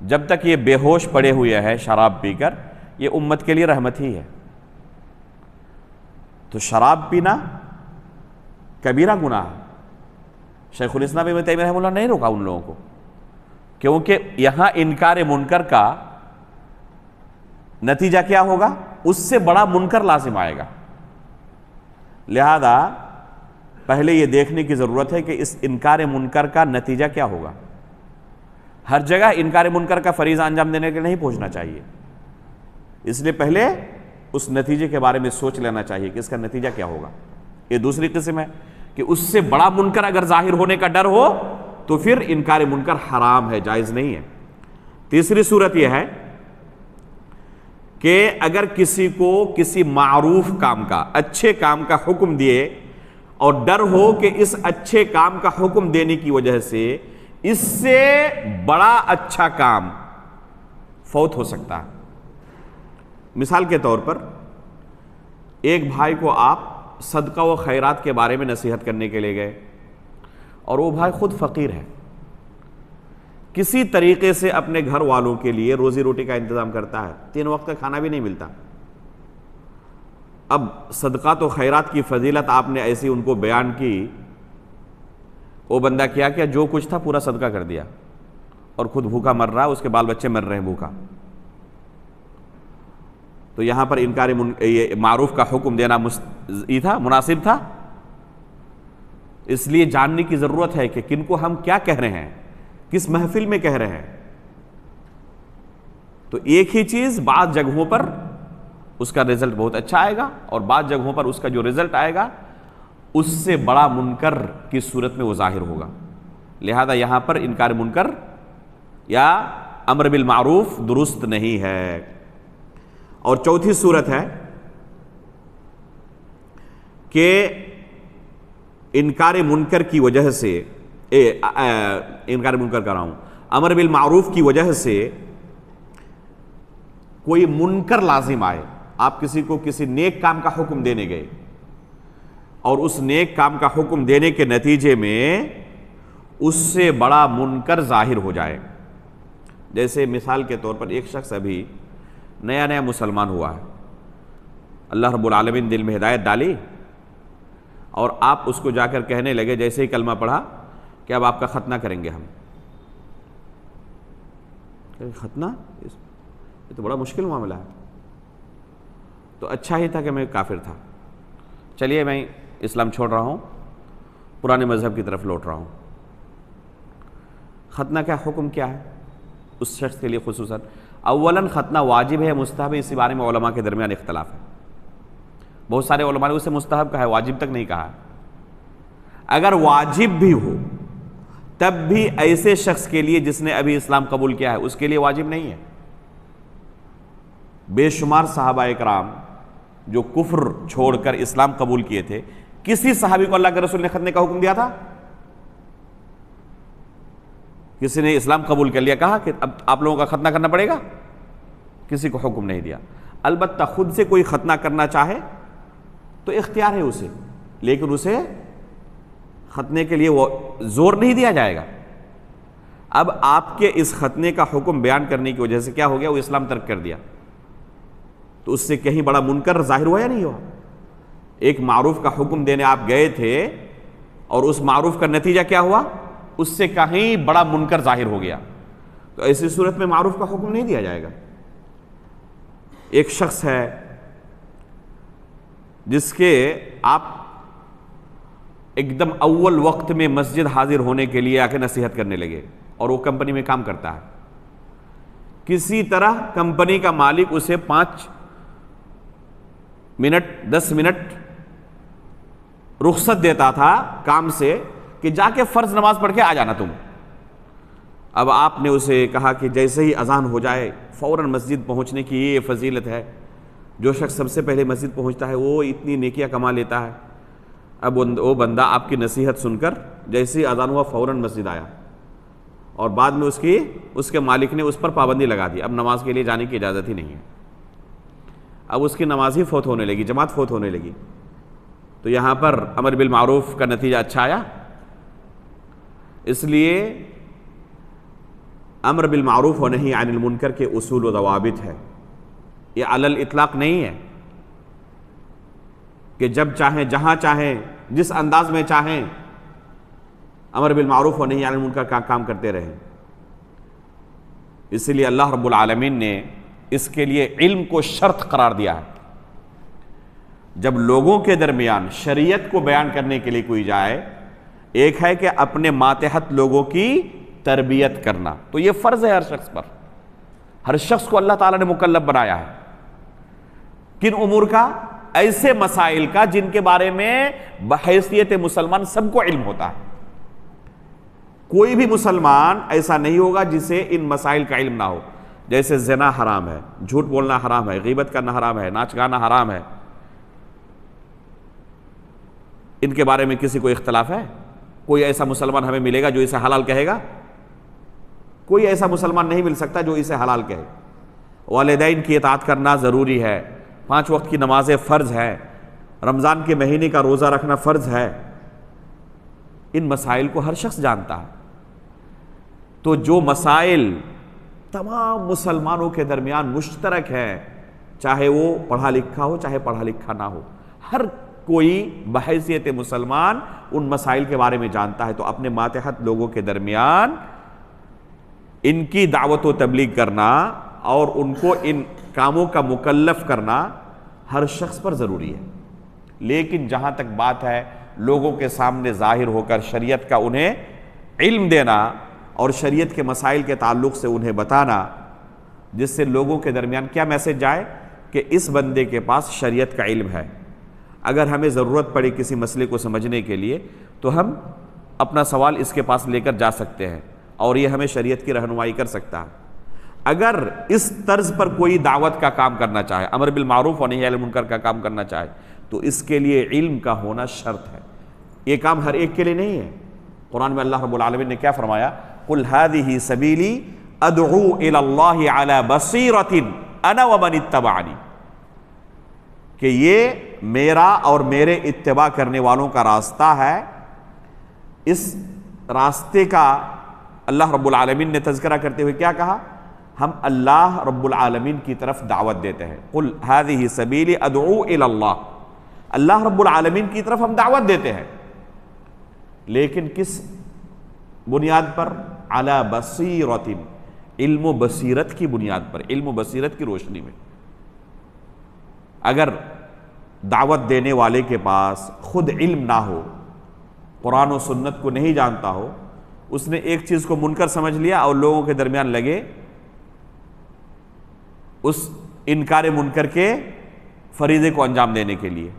جب تک یہ بے ہوش پڑے ہوئے ہیں شراب پی کر، یہ امت کے لیے رحمت ہی ہے۔ تو شراب پینا کبیرہ گناہ ہے۔ شیخ الاسلام ابن تیمیہ رحمہ اللہ نہیں روکا ان لوگوں کو، کیونکہ یہاں انکار منکر کا نتیجہ کیا ہوگا؟ اس سے بڑا منکر لازم آئے گا۔ لہذا پہلے یہ دیکھنے کی ضرورت ہے کہ اس انکار منکر کا نتیجہ کیا ہوگا۔ ہر جگہ انکار منکر کا فریضہ انجام دینے کے لیے نہیں پہنچنا چاہیے، اس لیے پہلے اس نتیجے کے بارے میں سوچ لینا چاہیے کہ اس کا نتیجہ کیا ہوگا۔ یہ دوسری قسم ہے کہ اس سے بڑا منکر اگر ظاہر ہونے کا ڈر ہو تو پھر انکار منکر حرام ہے، جائز نہیں ہے۔ تیسری صورت یہ ہے کہ اگر کسی کو کسی معروف کام کا، اچھے کام کا حکم دیے اور ڈر ہو کہ اس اچھے کام کا حکم دینے کی وجہ سے اس سے بڑا اچھا کام فوت ہو سکتا ہے۔ مثال کے طور پر ایک بھائی کو آپ صدقہ و خیرات کے بارے میں نصیحت کرنے کے لیے گئے، اور وہ بھائی خود فقیر ہے، کسی طریقے سے اپنے گھر والوں کے لیے روزی روٹی کا انتظام کرتا ہے، 3 وقت کا کھانا بھی نہیں ملتا۔ اب صدقات و خیرات کی فضیلت آپ نے ایسی ان کو بیان کی، وہ بندہ کیا جو کچھ تھا پورا صدقہ کر دیا، اور خود بھوکا مر رہا، اس کے بال بچے مر رہے ہیں بھوکا۔ تو یہاں پر انکار یہ معروف کا حکم دینا یہ تھا، مناسب تھا؟ اس لیے جاننے کی ضرورت ہے کہ کن کو ہم کیا کہہ رہے ہیں، کس محفل میں کہہ رہے ہیں۔ تو ایک ہی چیز بعض جگہوں پر اس کا رزلٹ بہت اچھا آئے گا، اور بعض جگہوں پر اس کا جو رزلٹ آئے گا اس سے بڑا منکر کی صورت میں وہ ظاہر ہوگا۔ لہذا یہاں پر انکار منکر یا امر بالمعروف درست نہیں ہے۔ اور چوتھی صورت ہے کہ انکار منکر کی وجہ سے انکار منکر کر رہا ہوں، امر بالمعروف کی وجہ سے کوئی منکر لازم آئے۔ آپ کسی کو کسی نیک کام کا حکم دینے گئے، اور اس نیک کام کا حکم دینے کے نتیجے میں اس سے بڑا منکر ظاہر ہو جائے۔ جیسے مثال کے طور پر ایک شخص ابھی نیا مسلمان ہوا ہے، اللہ رب العالمین دل میں ہدایت ڈالی، اور آپ اس کو جا کر کہنے لگے جیسے ہی کلمہ پڑھا کہ اب آپ کا ختنہ کریں گے ہم۔ ختنہ؟ یہ تو بڑا مشکل معاملہ ہے۔ تو اچھا ہی تھا کہ میں کافر تھا، چلیے میں اسلام چھوڑ رہا ہوں، پرانے مذہب کی طرف لوٹ رہا ہوں۔ ختنہ کا حکم کیا ہے اس شخص کے لیے خصوصاً؟ اولاً ختنہ واجب ہے مستحب ہے، اسی بارے میں علماء کے درمیان اختلاف ہے۔ بہت سارے علماء نے اسے مستحب کہا ہے، واجب تک نہیں کہا ہے۔ اگر واجب بھی ہو تب بھی ایسے شخص کے لیے جس نے ابھی اسلام قبول کیا ہے اس کے لیے واجب نہیں ہے۔ بے شمار صحابہ اکرام جو کفر چھوڑ کر اسلام قبول کیے تھے، کسی صحابی کو اللہ کے رسول نے ختنے کا حکم دیا تھا؟ کسی نے اسلام قبول کر لیا کہا کہ اب آپ لوگوں کا ختنہ کرنا پڑے گا؟ کسی کو حکم نہیں دیا۔ البتہ خود سے کوئی ختنہ کرنا چاہے تو اختیار ہے اسے، لیکن اسے ختنے کے لیے وہ زور نہیں دیا جائے گا۔ اب آپ کے اس ختنے کا حکم بیان کرنے کی وجہ سے کیا ہو گیا؟ وہ اسلام ترک کر دیا، تو اس سے کہیں بڑا منکر ظاہر ہوا یا نہیں ہوا؟ ایک معروف کا حکم دینے آپ گئے تھے اور اس معروف کا نتیجہ کیا ہوا؟ اس سے کہیں بڑا منکر ظاہر ہو گیا، تو ایسی صورت میں معروف کا حکم نہیں دیا جائے گا۔ ایک شخص ہے جس کے آپ ایک دم اول وقت میں مسجد حاضر ہونے کے لیے آ کے نصیحت کرنے لگے، اور وہ کمپنی میں کام کرتا ہے، کسی طرح کمپنی کا مالک اسے 5 منٹ 10 منٹ رخصت دیتا تھا کام سے کہ جا کے فرض نماز پڑھ کے آ جانا تم۔ اب آپ نے اسے کہا کہ جیسے ہی اذان ہو جائے فوراً مسجد پہنچنے کی یہ فضیلت ہے، جو شخص سب سے پہلے مسجد پہنچتا ہے وہ اتنی نیکیاں کما لیتا ہے۔ اب وہ بندہ آپ کی نصیحت سن کر جیسے ہی اذان ہوا فوراً مسجد آیا، اور بعد میں اس کے مالک نے اس پر پابندی لگا دی، اب نماز کے لیے جانے کی اجازت ہی نہیں ہے۔ اب اس کی نماز ہی فوت ہونے لگی، جماعت فوت ہونے لگی۔ تو یہاں پر امر بالمعروف کا نتیجہ اچھا آیا۔ اس لیے امر بالمعروف و نہی عن المنکر کے اصول و ضوابط ہے، یہ علی الاطلاق نہیں ہے کہ جب چاہیں جہاں چاہیں جس انداز میں چاہیں امر بالمعروف و نہی عن المنکر کا کام کرتے رہیں۔ اس لیے اللہ رب العالمین نے اس کے لیے علم کو شرط قرار دیا ہے۔ جب لوگوں کے درمیان شریعت کو بیان کرنے کے لیے کوئی جائے، ایک ہے کہ اپنے ماتحت لوگوں کی تربیت کرنا، تو یہ فرض ہے ہر شخص پر، ہر شخص کو اللہ تعالیٰ نے مکلف بنایا ہے۔ کن امور کا؟ ایسے مسائل کا جن کے بارے میں بحیثیت مسلمان سب کو علم ہوتا ہے۔ کوئی بھی مسلمان ایسا نہیں ہوگا جسے ان مسائل کا علم نہ ہو، جیسے زنا حرام ہے، جھوٹ بولنا حرام ہے، غیبت کرنا حرام ہے، ناچ گانا حرام ہے۔ ان کے بارے میں کسی کو اختلاف ہے؟ کوئی ایسا مسلمان ہمیں ملے گا جو اسے حلال کہے گا؟ کوئی ایسا مسلمان نہیں مل سکتا جو اسے حلال کہے۔ والدین کی اطاعت کرنا ضروری ہے، 5 وقت کی نمازیں فرض ہے، رمضان کے مہینے کا روزہ رکھنا فرض ہے۔ ان مسائل کو ہر شخص جانتا ہے۔ تو جو مسائل تمام مسلمانوں کے درمیان مشترک ہیں، چاہے وہ پڑھا لکھا ہو چاہے پڑھا لکھا نہ ہو، ہر کوئی بحیثیت مسلمان ان مسائل کے بارے میں جانتا ہے، تو اپنے ماتحت لوگوں کے درمیان ان کی دعوت و تبلیغ کرنا اور ان کو ان کاموں کا مکلف کرنا ہر شخص پر ضروری ہے۔ لیکن جہاں تک بات ہے لوگوں کے سامنے ظاہر ہو کر شریعت کا انہیں علم دینا اور شریعت کے مسائل کے تعلق سے انہیں بتانا، جس سے لوگوں کے درمیان کیا میسج جائے کہ اس بندے کے پاس شریعت کا علم ہے، اگر ہمیں ضرورت پڑے کسی مسئلے کو سمجھنے کے لیے تو ہم اپنا سوال اس کے پاس لے کر جا سکتے ہیں اور یہ ہمیں شریعت کی رہنمائی کر سکتا ہے۔ اگر اس طرز پر کوئی دعوت کا کام کرنا چاہے، امر بالمعروف و نہی عن المنکر کا کام کرنا چاہے، تو اس کے لیے علم کا ہونا شرط ہے۔ یہ کام ہر ایک کے لیے نہیں ہے۔ قرآن میں اللہ رب العالمین نے کیا فرمایا؟ قُلْ هَذِهِ سَبِيلِي أَدْعُو إِلَى اللَّهِ عَلَى بَصِيرَةٍ أَنَا وَمَنِ اتَّبَعَنِي، کہ یہ میرا اور میرے اتباع کرنے والوں کا راستہ ہے۔ اس راستے کا اللہ رب العالمین نے تذکرہ کرتے ہوئے کیا کہا؟ ہم اللہ رب العالمین کی طرف دعوت دیتے ہیں۔ قُلْ هَذِهِ سَبِيلِي أَدْعُو إِلَى اللَّهِ، اللہ رب العالمین کی طرف ہم دعوت دیتے ہیں، لیکن کس بنیاد پر؟ عَلَى بَصِيرَةٍ، علم و بصیرت کی بنیاد پر، علم و بصیرت کی روشنی میں۔ اگر دعوت دینے والے کے پاس خود علم نہ ہو، قرآن و سنت کو نہیں جانتا ہو، اس نے ایک چیز کو منکر سمجھ لیا اور لوگوں کے درمیان لگے اس انکار منکر کے فریضے کو انجام دینے کے لیے،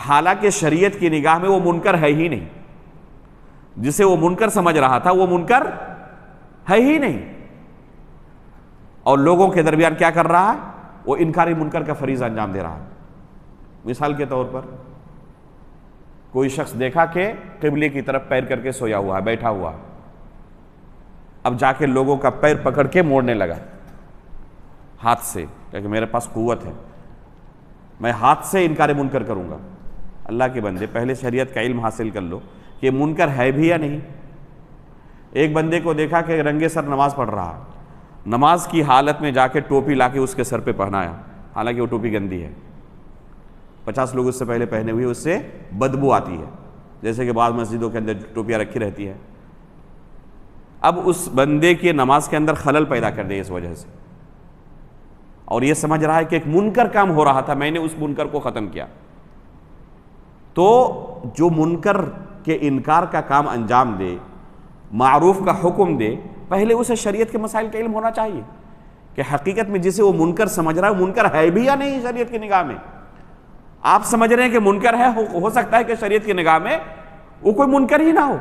حالانکہ شریعت کی نگاہ میں وہ منکر ہے ہی نہیں، جسے وہ منکر سمجھ رہا تھا وہ منکر ہے ہی نہیں، اور لوگوں کے درمیان کیا کر رہا ہے؟ وہ انکاری منکر کا فریضہ انجام دے رہا ہے۔ مثال کے طور پر کوئی شخص دیکھا کہ قبلے کی طرف پیر کر کے سویا ہوا ہے، بیٹھا ہوا ہے، اب جا کے لوگوں کا پیر پکڑ کے موڑنے لگا ہاتھ سے، کہ میرے پاس قوت ہے، میں ہاتھ سے انکار منکر کروں گا۔ اللہ کے بندے، پہلے شریعت کا علم حاصل کر لو کہ منکر ہے بھی یا نہیں۔ ایک بندے کو دیکھا کہ رنگے سر نماز پڑھ رہا، نماز کی حالت میں جا کے ٹوپی لا کے اس کے سر پہ پہنایا، حالانکہ وہ ٹوپی گندی ہے، 50 لوگ اس سے پہلے پہنے ہوئے، اس سے بدبو آتی ہے، جیسے کہ بعض مسجدوں کے اندر ٹوپیاں رکھی رہتی ہے. اب اس بندے کی نماز کے اندر خلل پیدا کر دے اس وجہ سے، اور یہ سمجھ رہا ہے کہ ایک منکر کام ہو رہا تھا، میں نے اس منکر کو ختم کیا. تو جو منکر کے انکار کا کام انجام دے، معروف کا حکم دے، پہلے اسے شریعت کے مسائل کا علم ہونا چاہیے کہ حقیقت میں جسے وہ منکر سمجھ رہا ہے وہ منکر ہے بھی یا نہیں شریعت کی نگاہ میں. آپ سمجھ رہے ہیں کہ منکر ہے، ہو سکتا ہے کہ شریعت کی نگاہ میں وہ کوئی منکر ہی نہ ہو.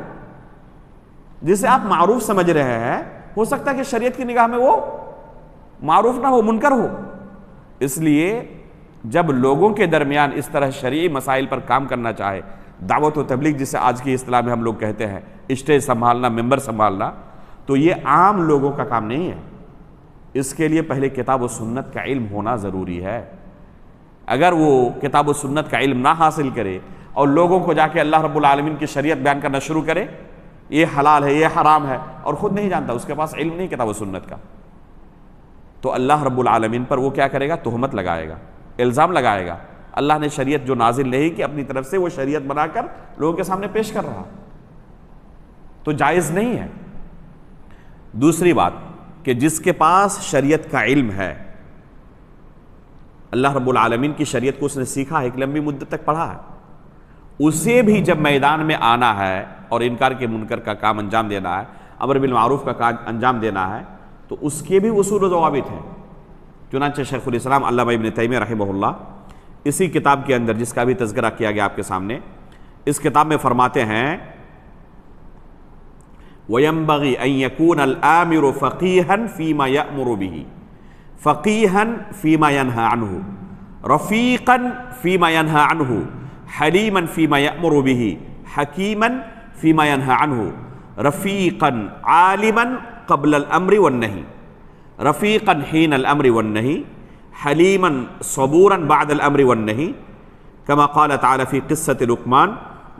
جسے آپ معروف سمجھ رہے ہیں ہو سکتا ہے کہ شریعت کی نگاہ میں وہ معروف نہ ہو، منکر ہو. اس لیے جب لوگوں کے درمیان اس طرح شرعی مسائل پر کام کرنا چاہے، دعوت و تبلیغ جسے آج کی اصطلاح میں ہم لوگ کہتے ہیں، اسٹیج سنبھالنا، ممبر سنبھالنا، تو یہ عام لوگوں کا کام نہیں ہے. اس کے لیے پہلے کتاب و سنت کا علم ہونا ضروری ہے. اگر وہ کتاب و سنت کا علم نہ حاصل کرے اور لوگوں کو جا کے اللہ رب العالمین کی شریعت بیان کرنا شروع کرے، یہ حلال ہے، یہ حرام ہے، اور خود نہیں جانتا، اس کے پاس علم نہیں کتاب و سنت کا، تو اللہ رب العالمین پر وہ کیا کرے گا؟ تہمت لگائے گا، الزام لگائے گا. اللہ نے شریعت جو نازل نہیں کی اپنی طرف سے وہ شریعت بنا کر لوگوں کے سامنے پیش کر رہا، تو جائز نہیں ہے. دوسری بات کہ جس کے پاس شریعت کا علم ہے، اللہ رب العالمین کی شریعت کو اس نے سیکھا ہے، ایک لمبی مدت تک پڑھا ہے، اسے بھی جب میدان میں آنا ہے اور انکار کے منکر کا کام انجام دینا ہے، امر بالمعروف کا کام انجام دینا ہے، تو اس کے بھی اصول و ضوابط ہیں. چنانچہ شیخ الاسلام علامہ ابن تیمیہ رحمہ اللہ اسی کتاب کے اندر جس کا بھی تذکرہ کیا گیا آپ کے سامنے، اس کتاب میں فرماتے ہیں وَيَنبَغِي أَن يَكُونَ الْآمِرُ فَقِيهًا فِيمَا يَأْمُرُ بِهِ فَقِيهًا فِيمَا يَنْهَى عَنْهُ رَفِيقًا فِيمَا يَنْهَى عَنْهُ حَلِيمًا فِيمَا يَأْمُرُ بِهِ حَكِيمًا فِيمَا يَنْهَى عَنْهُ رَفِيقًا عَالِمًا قَبْلَ الْأَمْرِ وَالنَّهِي رَفِيقًا حِينَ الْأَمْرِ وَالنَّهِي حَلِيمًا صَبُورًا بَعْدَ الْأَمْرِ وَالنَّهِي كما قال تعالى في قصة لقمان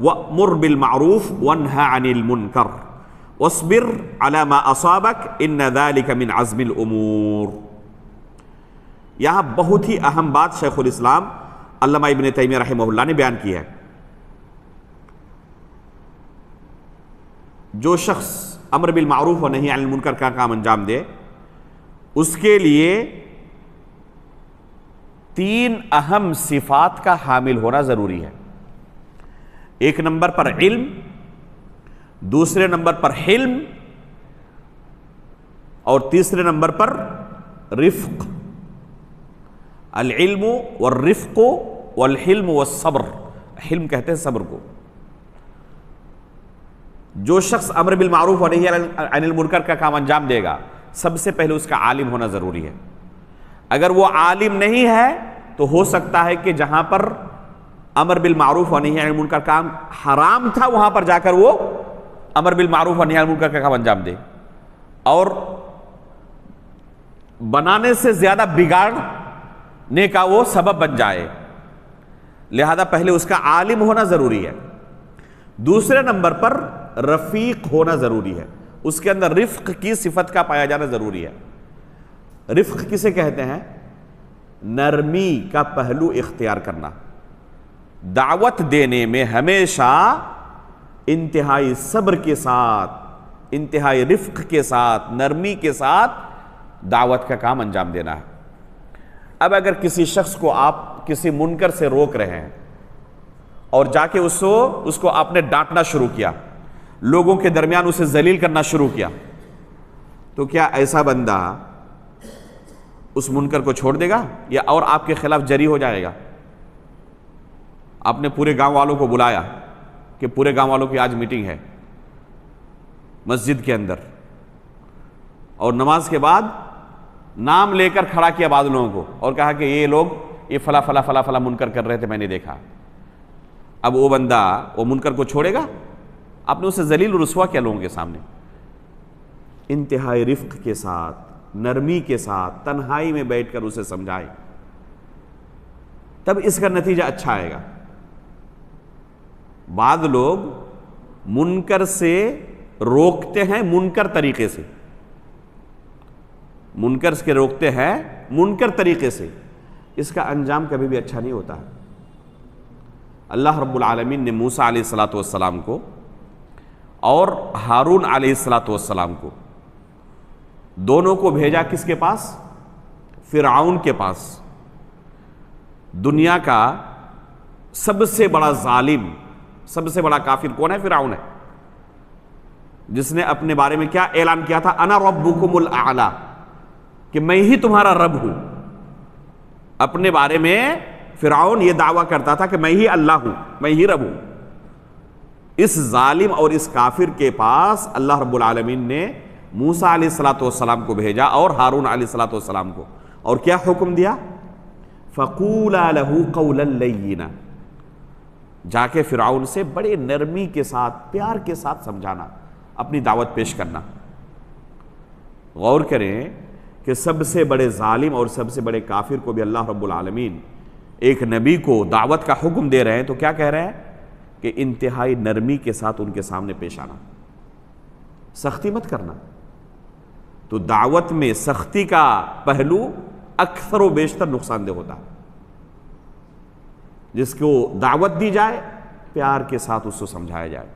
وَأْمُرْ بِالْمَعْرُوفِ وَانْهَى عَنِ الْمُنْكَرِ وَاصْبِرْ عَلَى مَا أَصَابَكَ إِنَّ ذَلِكَ مِنْ عَزْمِ الْأُمُورِ. یہاں بہت ہی اہم بات شیخ الاسلام علامہ ابن تیمیہ رحمہ اللہ نے بیان کی ہے. جو شخص امر بالمعروف و نہی عن المنکر کا کام انجام دے، اس کے لیے 3 اہم صفات کا حامل ہونا ضروری ہے. ایک نمبر پر علم، دوسرے نمبر پر حلم، اور تیسرے نمبر پر رفق. العلم والرفق والحلم والصبر، حلم کہتے ہیں صبر کو. جو شخص امر بالمعروف و نہی عن المنکر کا کام انجام دے گا، سب سے پہلے اس کا عالم ہونا ضروری ہے. اگر وہ عالم نہیں ہے تو ہو سکتا ہے کہ جہاں پر امر بالمعروف و نہی عن المنکر کا کام حرام تھا وہاں پر جا کر وہ امر بالمعروف و نہی عن المنکر کا کام انجام دے، اور بنانے سے زیادہ بگاڑنے کا وہ سبب بن جائے. لہذا پہلے اس کا عالم ہونا ضروری ہے. دوسرے نمبر پر رفیق ہونا ضروری ہے، اس کے اندر رفق کی صفت کا پایا جانا ضروری ہے. رفق کسے کہتے ہیں؟ نرمی کا پہلو اختیار کرنا. دعوت دینے میں ہمیشہ انتہائی صبر کے ساتھ، انتہائی رفق کے ساتھ، نرمی کے ساتھ دعوت کا کام انجام دینا ہے. اب اگر کسی شخص کو آپ کسی منکر سے روک رہے ہیں اور جا کے اس کو آپ نے ڈانٹنا شروع کیا، لوگوں کے درمیان اسے ذلیل کرنا شروع کیا، تو کیا ایسا بندہ اس منکر کو چھوڑ دے گا یا اور آپ کے خلاف جری ہو جائے گا؟ آپ نے پورے گاؤں والوں کو بلایا کہ پورے گاؤں والوں کی آج میٹنگ ہے مسجد کے اندر، اور نماز کے بعد نام لے کر کھڑا کیا بعض لوگوں کو اور کہا کہ یہ لوگ یہ فلا فلا فلا فلا منکر کر رہے تھے، میں نے دیکھا. اب وہ بندہ وہ منکر کو چھوڑے گا؟ آپ نے اسے ذلیل و رسوا کیا لوگوں کے سامنے. انتہائی رفق کے ساتھ، نرمی کے ساتھ، تنہائی میں بیٹھ کر اسے سمجھائے، تب اس کا نتیجہ اچھا آئے گا. بعض لوگ منکر سے روکتے ہیں منکر طریقے سے، منکر کے روکتے ہیں منکر طریقے سے، اس کا انجام کبھی بھی اچھا نہیں ہوتا ہے. اللہ رب العالمین نے موسیٰ علیہ السلام کو اور ہارون علیہ السلام کو دونوں کو بھیجا کس کے پاس؟ فرعون کے پاس۔ دنیا کا سب سے بڑا ظالم، سب سے بڑا کافر کون ہے؟ فرعون ہے، جس نے اپنے بارے میں کیا اعلان کیا تھا؟ انا ربکم الاعلی، کہ میں ہی تمہارا رب ہوں۔ اپنے بارے میں فرعون یہ دعویٰ کرتا تھا کہ میں ہی اللہ ہوں، میں ہی رب ہوں۔ اس ظالم اور اس کافر کے پاس اللہ رب العالمین نے موسیٰ علیہ السلام کو بھیجا اور ہارون علیہ السلام کو، اور کیا حکم دیا؟ فَقُولَا لَهُ قَوْلًا لَيِّنًا، جا کے فرعون سے بڑے نرمی کے ساتھ، پیار کے ساتھ سمجھانا، اپنی دعوت پیش کرنا۔ غور کریں کہ سب سے بڑے ظالم اور سب سے بڑے کافر کو بھی اللہ رب العالمین ایک نبی کو دعوت کا حکم دے رہے ہیں، تو کیا کہہ رہے ہیں؟ کہ انتہائی نرمی کے ساتھ ان کے سامنے پیش آنا، سختی مت کرنا۔ تو دعوت میں سختی کا پہلو اکثر و بیشتر نقصان دہ ہوتا ہے۔ جس کو دعوت دی جائے پیار کے ساتھ اس کو سمجھایا جائے،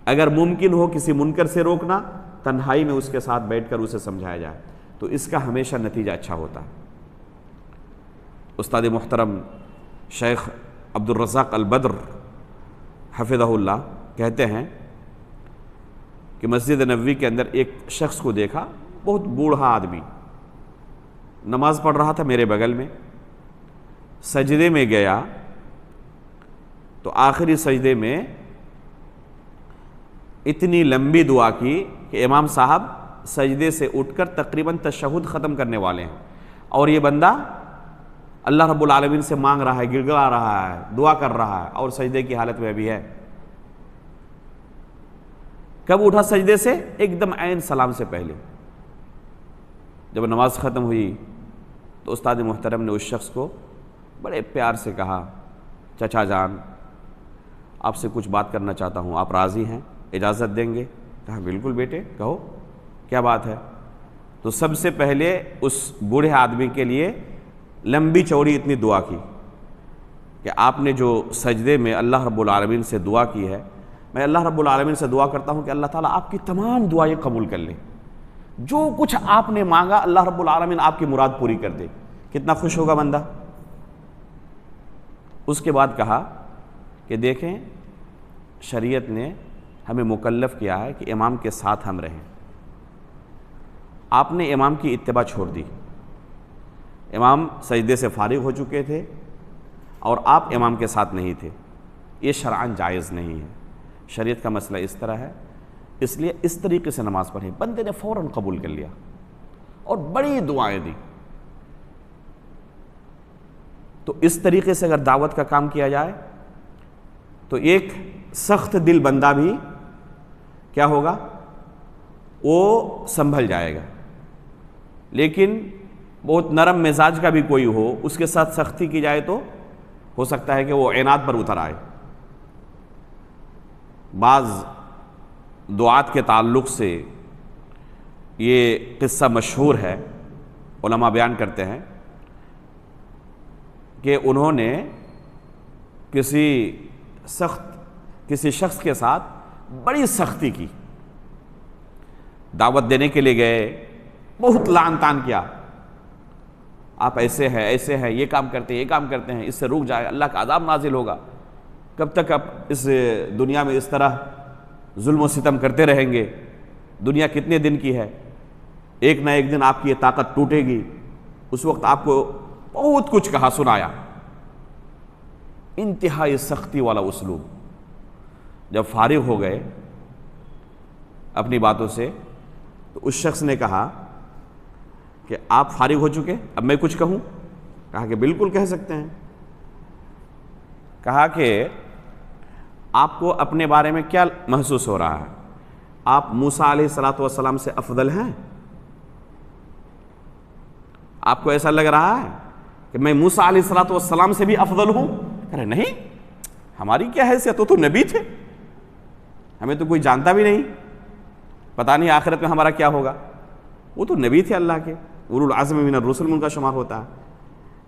اگر ممکن ہو کسی منکر سے روکنا، تنہائی میں اس کے ساتھ بیٹھ کر اسے سمجھایا جائے، تو اس کا ہمیشہ نتیجہ اچھا ہوتا ہے۔ استاد محترم شیخ عبدالرزاق البدر حفظہ اللہ کہتے ہیں کہ مسجد نبوی کے اندر ایک شخص کو دیکھا، بہت بوڑھا آدمی، نماز پڑھ رہا تھا میرے بغل میں، سجدے میں گیا تو آخری سجدے میں اتنی لمبی دعا کی کہ امام صاحب سجدے سے اٹھ کر تقریباً تشہد ختم کرنے والے ہیں، اور یہ بندہ اللہ رب العالمین سے مانگ رہا ہے، گڑگڑا رہا ہے، دعا کر رہا ہے، اور سجدے کی حالت میں بھی ہے۔ کب اٹھا سجدے سے؟ ایک دم عین سلام سے پہلے۔ جب نماز ختم ہوئی تو استاد محترم نے اس شخص کو بڑے پیار سے کہا، چچا جان آپ سے کچھ بات کرنا چاہتا ہوں، آپ راضی ہیں؟ اجازت دیں گے؟ کہا بالکل بیٹے، کہو کیا بات ہے۔ تو سب سے پہلے اس بوڑھے آدمی کے لیے لمبی چوڑی اتنی دعا کی کہ آپ نے جو سجدے میں اللہ رب العالمین سے دعا کی ہے، میں اللہ رب العالمین سے دعا کرتا ہوں کہ اللہ تعالیٰ آپ کی تمام دعائیں قبول کر لے، جو کچھ آپ نے مانگا اللہ رب العالمین آپ کی مراد پوری کر دے۔ کتنا خوش ہوگا بندہ۔ اس کے بعد کہا کہ دیکھیں شریعت نے ہمیں مکلف کیا ہے کہ امام کے ساتھ ہم رہیں، آپ نے امام کی اتباع چھوڑ دی، امام سجدے سے فارغ ہو چکے تھے اور آپ امام کے ساتھ نہیں تھے، یہ شرعاً جائز نہیں ہے۔ شریعت کا مسئلہ اس طرح ہے، اس لیے اس طریقے سے نماز پڑھیں۔ بندے نے فوراً قبول کر لیا اور بڑی دعائیں دی۔ تو اس طریقے سے اگر دعوت کا کام کیا جائے تو ایک سخت دل بندہ بھی کیا ہوگا؟ وہ سنبھل جائے گا، لیکن بہت نرم مزاج کا بھی کوئی ہو، اس کے ساتھ سختی کی جائے تو ہو سکتا ہے کہ وہ عناد پر اتر آئے۔ بعض دعات کے تعلق سے یہ قصہ مشہور ہے، علماء بیان کرتے ہیں کہ انہوں نے کسی شخص کے ساتھ بڑی سختی کی، دعوت دینے کے لیے گئے، بہت لعن طعن کیا، آپ ایسے ہیں ایسے ہیں، یہ کام کرتے ہیں یہ کام کرتے ہیں، اس سے رک جائے، اللہ کا عذاب نازل ہوگا، کب تک آپ اس دنیا میں اس طرح ظلم و ستم کرتے رہیں گے، دنیا کتنے دن کی ہے، ایک نہ ایک دن آپ کی یہ طاقت ٹوٹے گی۔ اس وقت آپ کو بہت کچھ کہا سنایا، انتہائی سختی والا اسلوب۔ جب فارغ ہو گئے اپنی باتوں سے تو اس شخص نے کہا کہ آپ فارغ ہو چکے، اب میں کچھ کہوں؟ کہا کہ بالکل کہہ سکتے ہیں۔ کہا کہ آپ کو اپنے بارے میں کیا محسوس ہو رہا ہے؟ آپ موسیٰ علیہ السلام سے افضل ہیں؟ آپ کو ایسا لگ رہا ہے کہ میں موسیٰ علیہ السلام سے بھی افضل ہوں؟ کہہ رہے نہیں، ہماری کیا حیثیت، تو نبی تھے، ہمیں تو کوئی جانتا بھی نہیں، پتہ نہیں آخرت میں ہمارا کیا ہوگا۔ وہ تو نبی تھے اللہ کے، اولو العزم من الرسل، ان کا شمار ہوتا ہے۔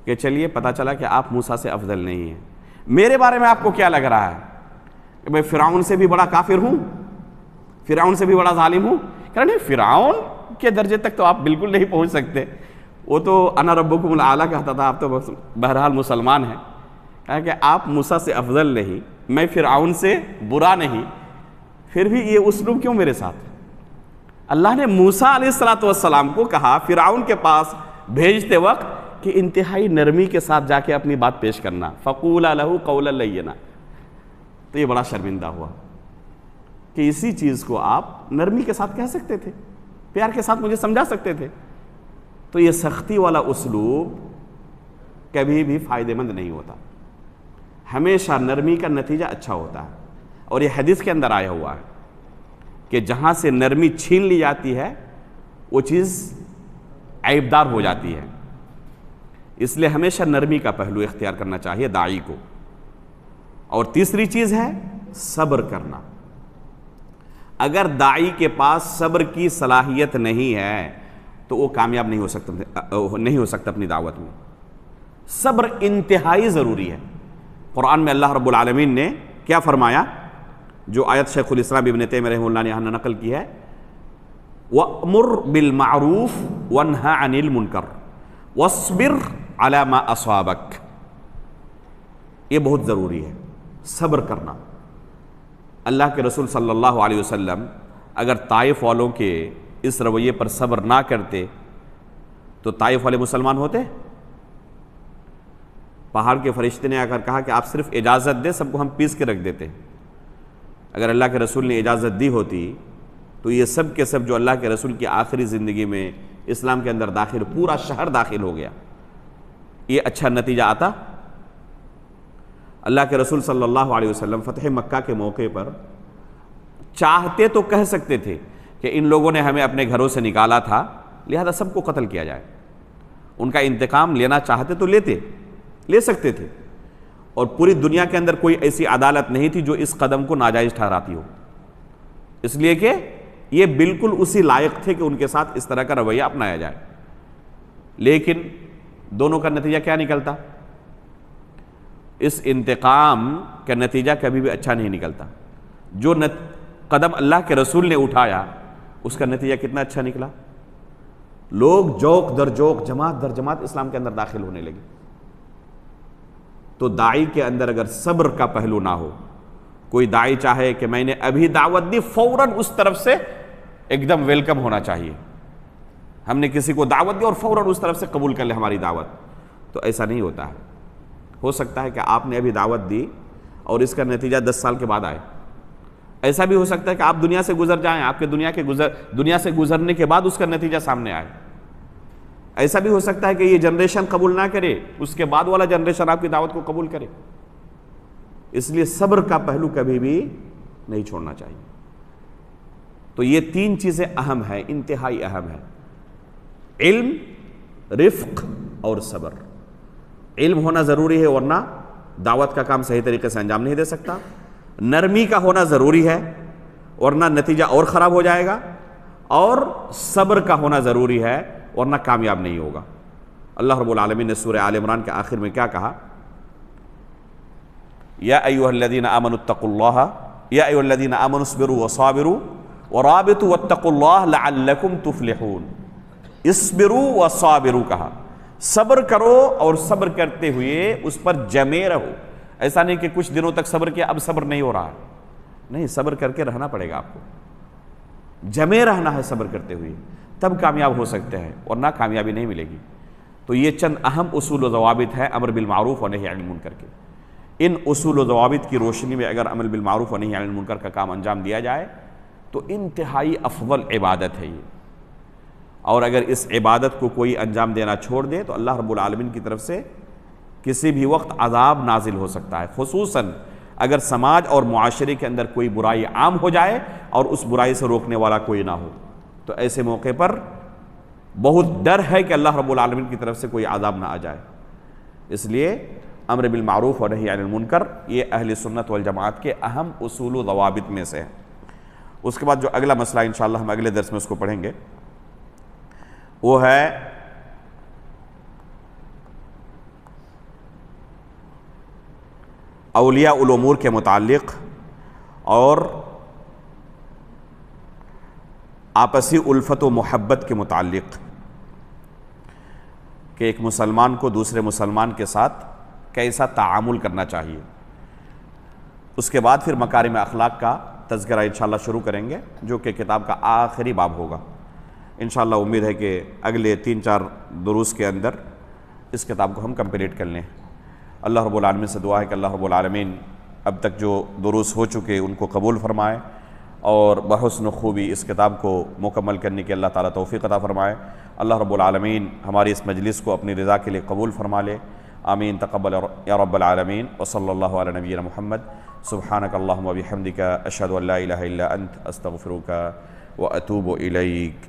کہ چلیے پتہ چلا کہ آپ موسیٰ سے افضل نہیں ہیں، میرے بارے میں آپ کو کیا لگ رہا ہے کہ میں فرعون سے بھی بڑا کافر ہوں، فرعون سے بھی بڑا ظالم ہوں؟ کہ نہیں، فرعون کے درجے تک تو آپ بالکل نہیں پہنچ سکتے، وہ تو انا ربکم الاعلیٰ کہتا تھا، آپ تو بہرحال مسلمان ہیں، کہا کہ آپ موسیٰ سے افضل نہیں، میں فرعون سے برا نہیں، پھر بھی یہ اسلوب کیوں میرے ساتھ؟ اللہ نے موسیٰ علیہ السلام کو کہا فرعون کے پاس بھیجتے وقت کہ انتہائی نرمی کے ساتھ جا کے اپنی بات پیش کرنا، فَقُولَا لَهُ قَوْلًا لَيِّنًا۔ تو یہ بڑا شرمندہ ہوا کہ اسی چیز کو آپ نرمی کے ساتھ کہہ سکتے تھے، پیار کے ساتھ مجھے سمجھا سکتے تھے۔ تو یہ سختی والا اسلوب کبھی بھی فائدہ مند نہیں ہوتا، ہمیشہ نرمی کا نتیجہ اچھا ہوتا ہے، اور یہ حدیث کے اندر آیا ہوا ہے کہ جہاں سے نرمی چھین لی جاتی ہے وہ چیز عیبدار ہو جاتی ہے، اس لیے ہمیشہ نرمی کا پہلو اختیار کرنا چاہیے داعی کو۔ اور تیسری چیز ہے صبر کرنا۔ اگر داعی کے پاس صبر کی صلاحیت نہیں ہے تو وہ کامیاب نہیں ہو سکتا اپنی دعوت میں۔ صبر انتہائی ضروری ہے۔ قرآن میں اللہ رب العالمین نے کیا فرمایا؟ جو آیت شیخ الاسلام ابن تیمیہ رحمہ اللہ نے یہاں نقل کی ہے، وَأْمُرْ بِالْمَعْرُوفِ وَانْهَ عَنِ الْمُنْكَرِ وَاصْبِرْ عَلَى مَا أَصَابَكَ۔ یہ بہت ضروری ہے، صبر کرنا۔ اللہ کے رسول صلی اللہ علیہ وسلم اگر طائف والوں کے اس رویے پر صبر نہ کرتے تو طائف والے مسلمان ہوتے؟ پہاڑ کے فرشتے نے آ کر کہا کہ آپ صرف اجازت دیں، سب کو ہم پیس کے رکھ دیتے۔ اگر اللہ کے رسول نے اجازت دی ہوتی تو یہ سب کے سب جو اللہ کے رسول کی آخری زندگی میں اسلام کے اندر داخل، پورا شہر داخل ہو گیا، یہ اچھا نتیجہ آتا؟ اللہ کے رسول صلی اللہ علیہ وسلم فتح مکہ کے موقع پر چاہتے تو کہہ سکتے تھے کہ ان لوگوں نے ہمیں اپنے گھروں سے نکالا تھا لہذا سب کو قتل کیا جائے، ان کا انتقام لینا چاہتے تو لے سکتے تھے، اور پوری دنیا کے اندر کوئی ایسی عدالت نہیں تھی جو اس قدم کو ناجائز ٹھہراتی ہو، اس لیے کہ یہ بالکل اسی لائق تھے کہ ان کے ساتھ اس طرح کا رویہ اپنایا جائے۔ لیکن دونوں کا نتیجہ کیا نکلتا؟ اس انتقام کا نتیجہ کبھی بھی اچھا نہیں نکلتا۔ جو قدم اللہ کے رسول نے اٹھایا اس کا نتیجہ کتنا اچھا نکلا؟ لوگ جوق در جوق، جماعت در جماعت اسلام کے اندر داخل ہونے لگے۔ تو داعی کے اندر اگر صبر کا پہلو نہ ہو، کوئی داعی چاہے کہ میں نے ابھی دعوت دی، فوراً اس طرف سے ایک دم ویلکم ہونا چاہیے، ہم نے کسی کو دعوت دی اور فوراً اس طرف سے قبول کر لے ہماری دعوت، تو ایسا نہیں ہوتا ہے۔ ہو سکتا ہے کہ آپ نے ابھی دعوت دی اور اس کا نتیجہ 10 سال کے بعد آئے، ایسا بھی ہو سکتا ہے کہ آپ دنیا سے گزر جائیں، آپ کے دنیا سے گزرنے کے بعد اس کا نتیجہ سامنے آئے، ایسا بھی ہو سکتا ہے کہ یہ جنریشن قبول نہ کرے، اس کے بعد والا جنریشن آپ کی دعوت کو قبول کرے۔ اس لیے صبر کا پہلو کبھی بھی نہیں چھوڑنا چاہیے۔ تو یہ 3 چیزیں اہم ہیں، انتہائی اہم ہیں: علم، رفق اور صبر۔ علم ہونا ضروری ہے ورنہ دعوت کا کام صحیح طریقے سے انجام نہیں دے سکتا، نرمی کا ہونا ضروری ہے ورنہ نتیجہ اور خراب ہو جائے گا، اور صبر کا ہونا ضروری ہے ورنہ کامیاب نہیں ہوگا۔ اللہ رب العالمین نے سورہ آل عمران کے آخر میں کیا کہا؟ یا ایھا الذین آمنوا اتقوا اللہ، یا ایھا الذین آمنوا اصبروا وصابروا ورابطوا واتقوا اللہ لعلکم تفلحون۔ اصبروا وصابروا کہا، صبر کرو اور صبر کرتے ہوئے اس پر جمے رہو۔ ایسا نہیں کہ کچھ دنوں تک صبر کیا اب صبر نہیں ہو رہا ہے، نہیں، صبر کر کے رہنا پڑے گا آپ کو، جمے رہنا ہے صبر کرتے ہوئے، تب کامیاب ہو سکتے ہیں ورنہ کامیابی نہیں ملے گی۔ تو یہ چند اہم اصول و ضوابط ہیں امر بالمعروف و نہی عن المنکر کے۔ ان اصول و ضوابط کی روشنی میں اگر امر بالمعروف و نہی عن المنکر کا کام انجام دیا جائے تو انتہائی افضل عبادت ہے یہ، اور اگر اس عبادت کو کوئی انجام دینا چھوڑ دے تو اللہ رب العالمین کی طرف سے کسی بھی وقت عذاب نازل ہو سکتا ہے، خصوصاً اگر سماج اور معاشرے کے اندر کوئی برائی عام ہو جائے اور اس برائی سے روکنے والا کوئی نہ ہو، تو ایسے موقع پر بہت ڈر ہے کہ اللہ رب العالمین کی طرف سے کوئی عذاب نہ آ جائے۔ اس لیے امر بالمعروف و نہی عن المنکر یہ اہل سنت والجماعت کے اہم اصول و ضوابط میں سے ہے۔ اس کے بعد جو اگلا مسئلہ انشاءاللہ ہم اگلے درس میں اس کو پڑھیں گے، وہ ہے اولیاء الامور کے متعلق اور آپسی الفت و محبت کے متعلق کہ ایک مسلمان کو دوسرے مسلمان کے ساتھ کیسا تعامل کرنا چاہیے. اس کے بعد پھر مکارم اخلاق کا تذکرہ انشاءاللہ شروع کریں گے، جو کہ کتاب کا آخری باب ہوگا. انشاءاللہ امید ہے کہ اگلے 3-4 دروس کے اندر اس کتاب کو ہم کمپلیٹ کر لیں. اللہ رب العالمین سے دعا ہے کہ اللہ رب العالمین اب تک جو دروس ہو چکے ان کو قبول فرمائے اور بحسن خوبی اس کتاب کو مکمل کرنے کی اللہ تعالیٰ توفیق عطا فرمائے. اللہ رب العالمین ہماری اس مجلس کو اپنی رضا کے لیے قبول فرما لے. آمین تقبل یا رب العالمین. وصلی اللہ علی نبینا محمد. سبحانک اللہم و بحمدک اشہد ان لا الہ الا انت استغفرک و اتوب الیک.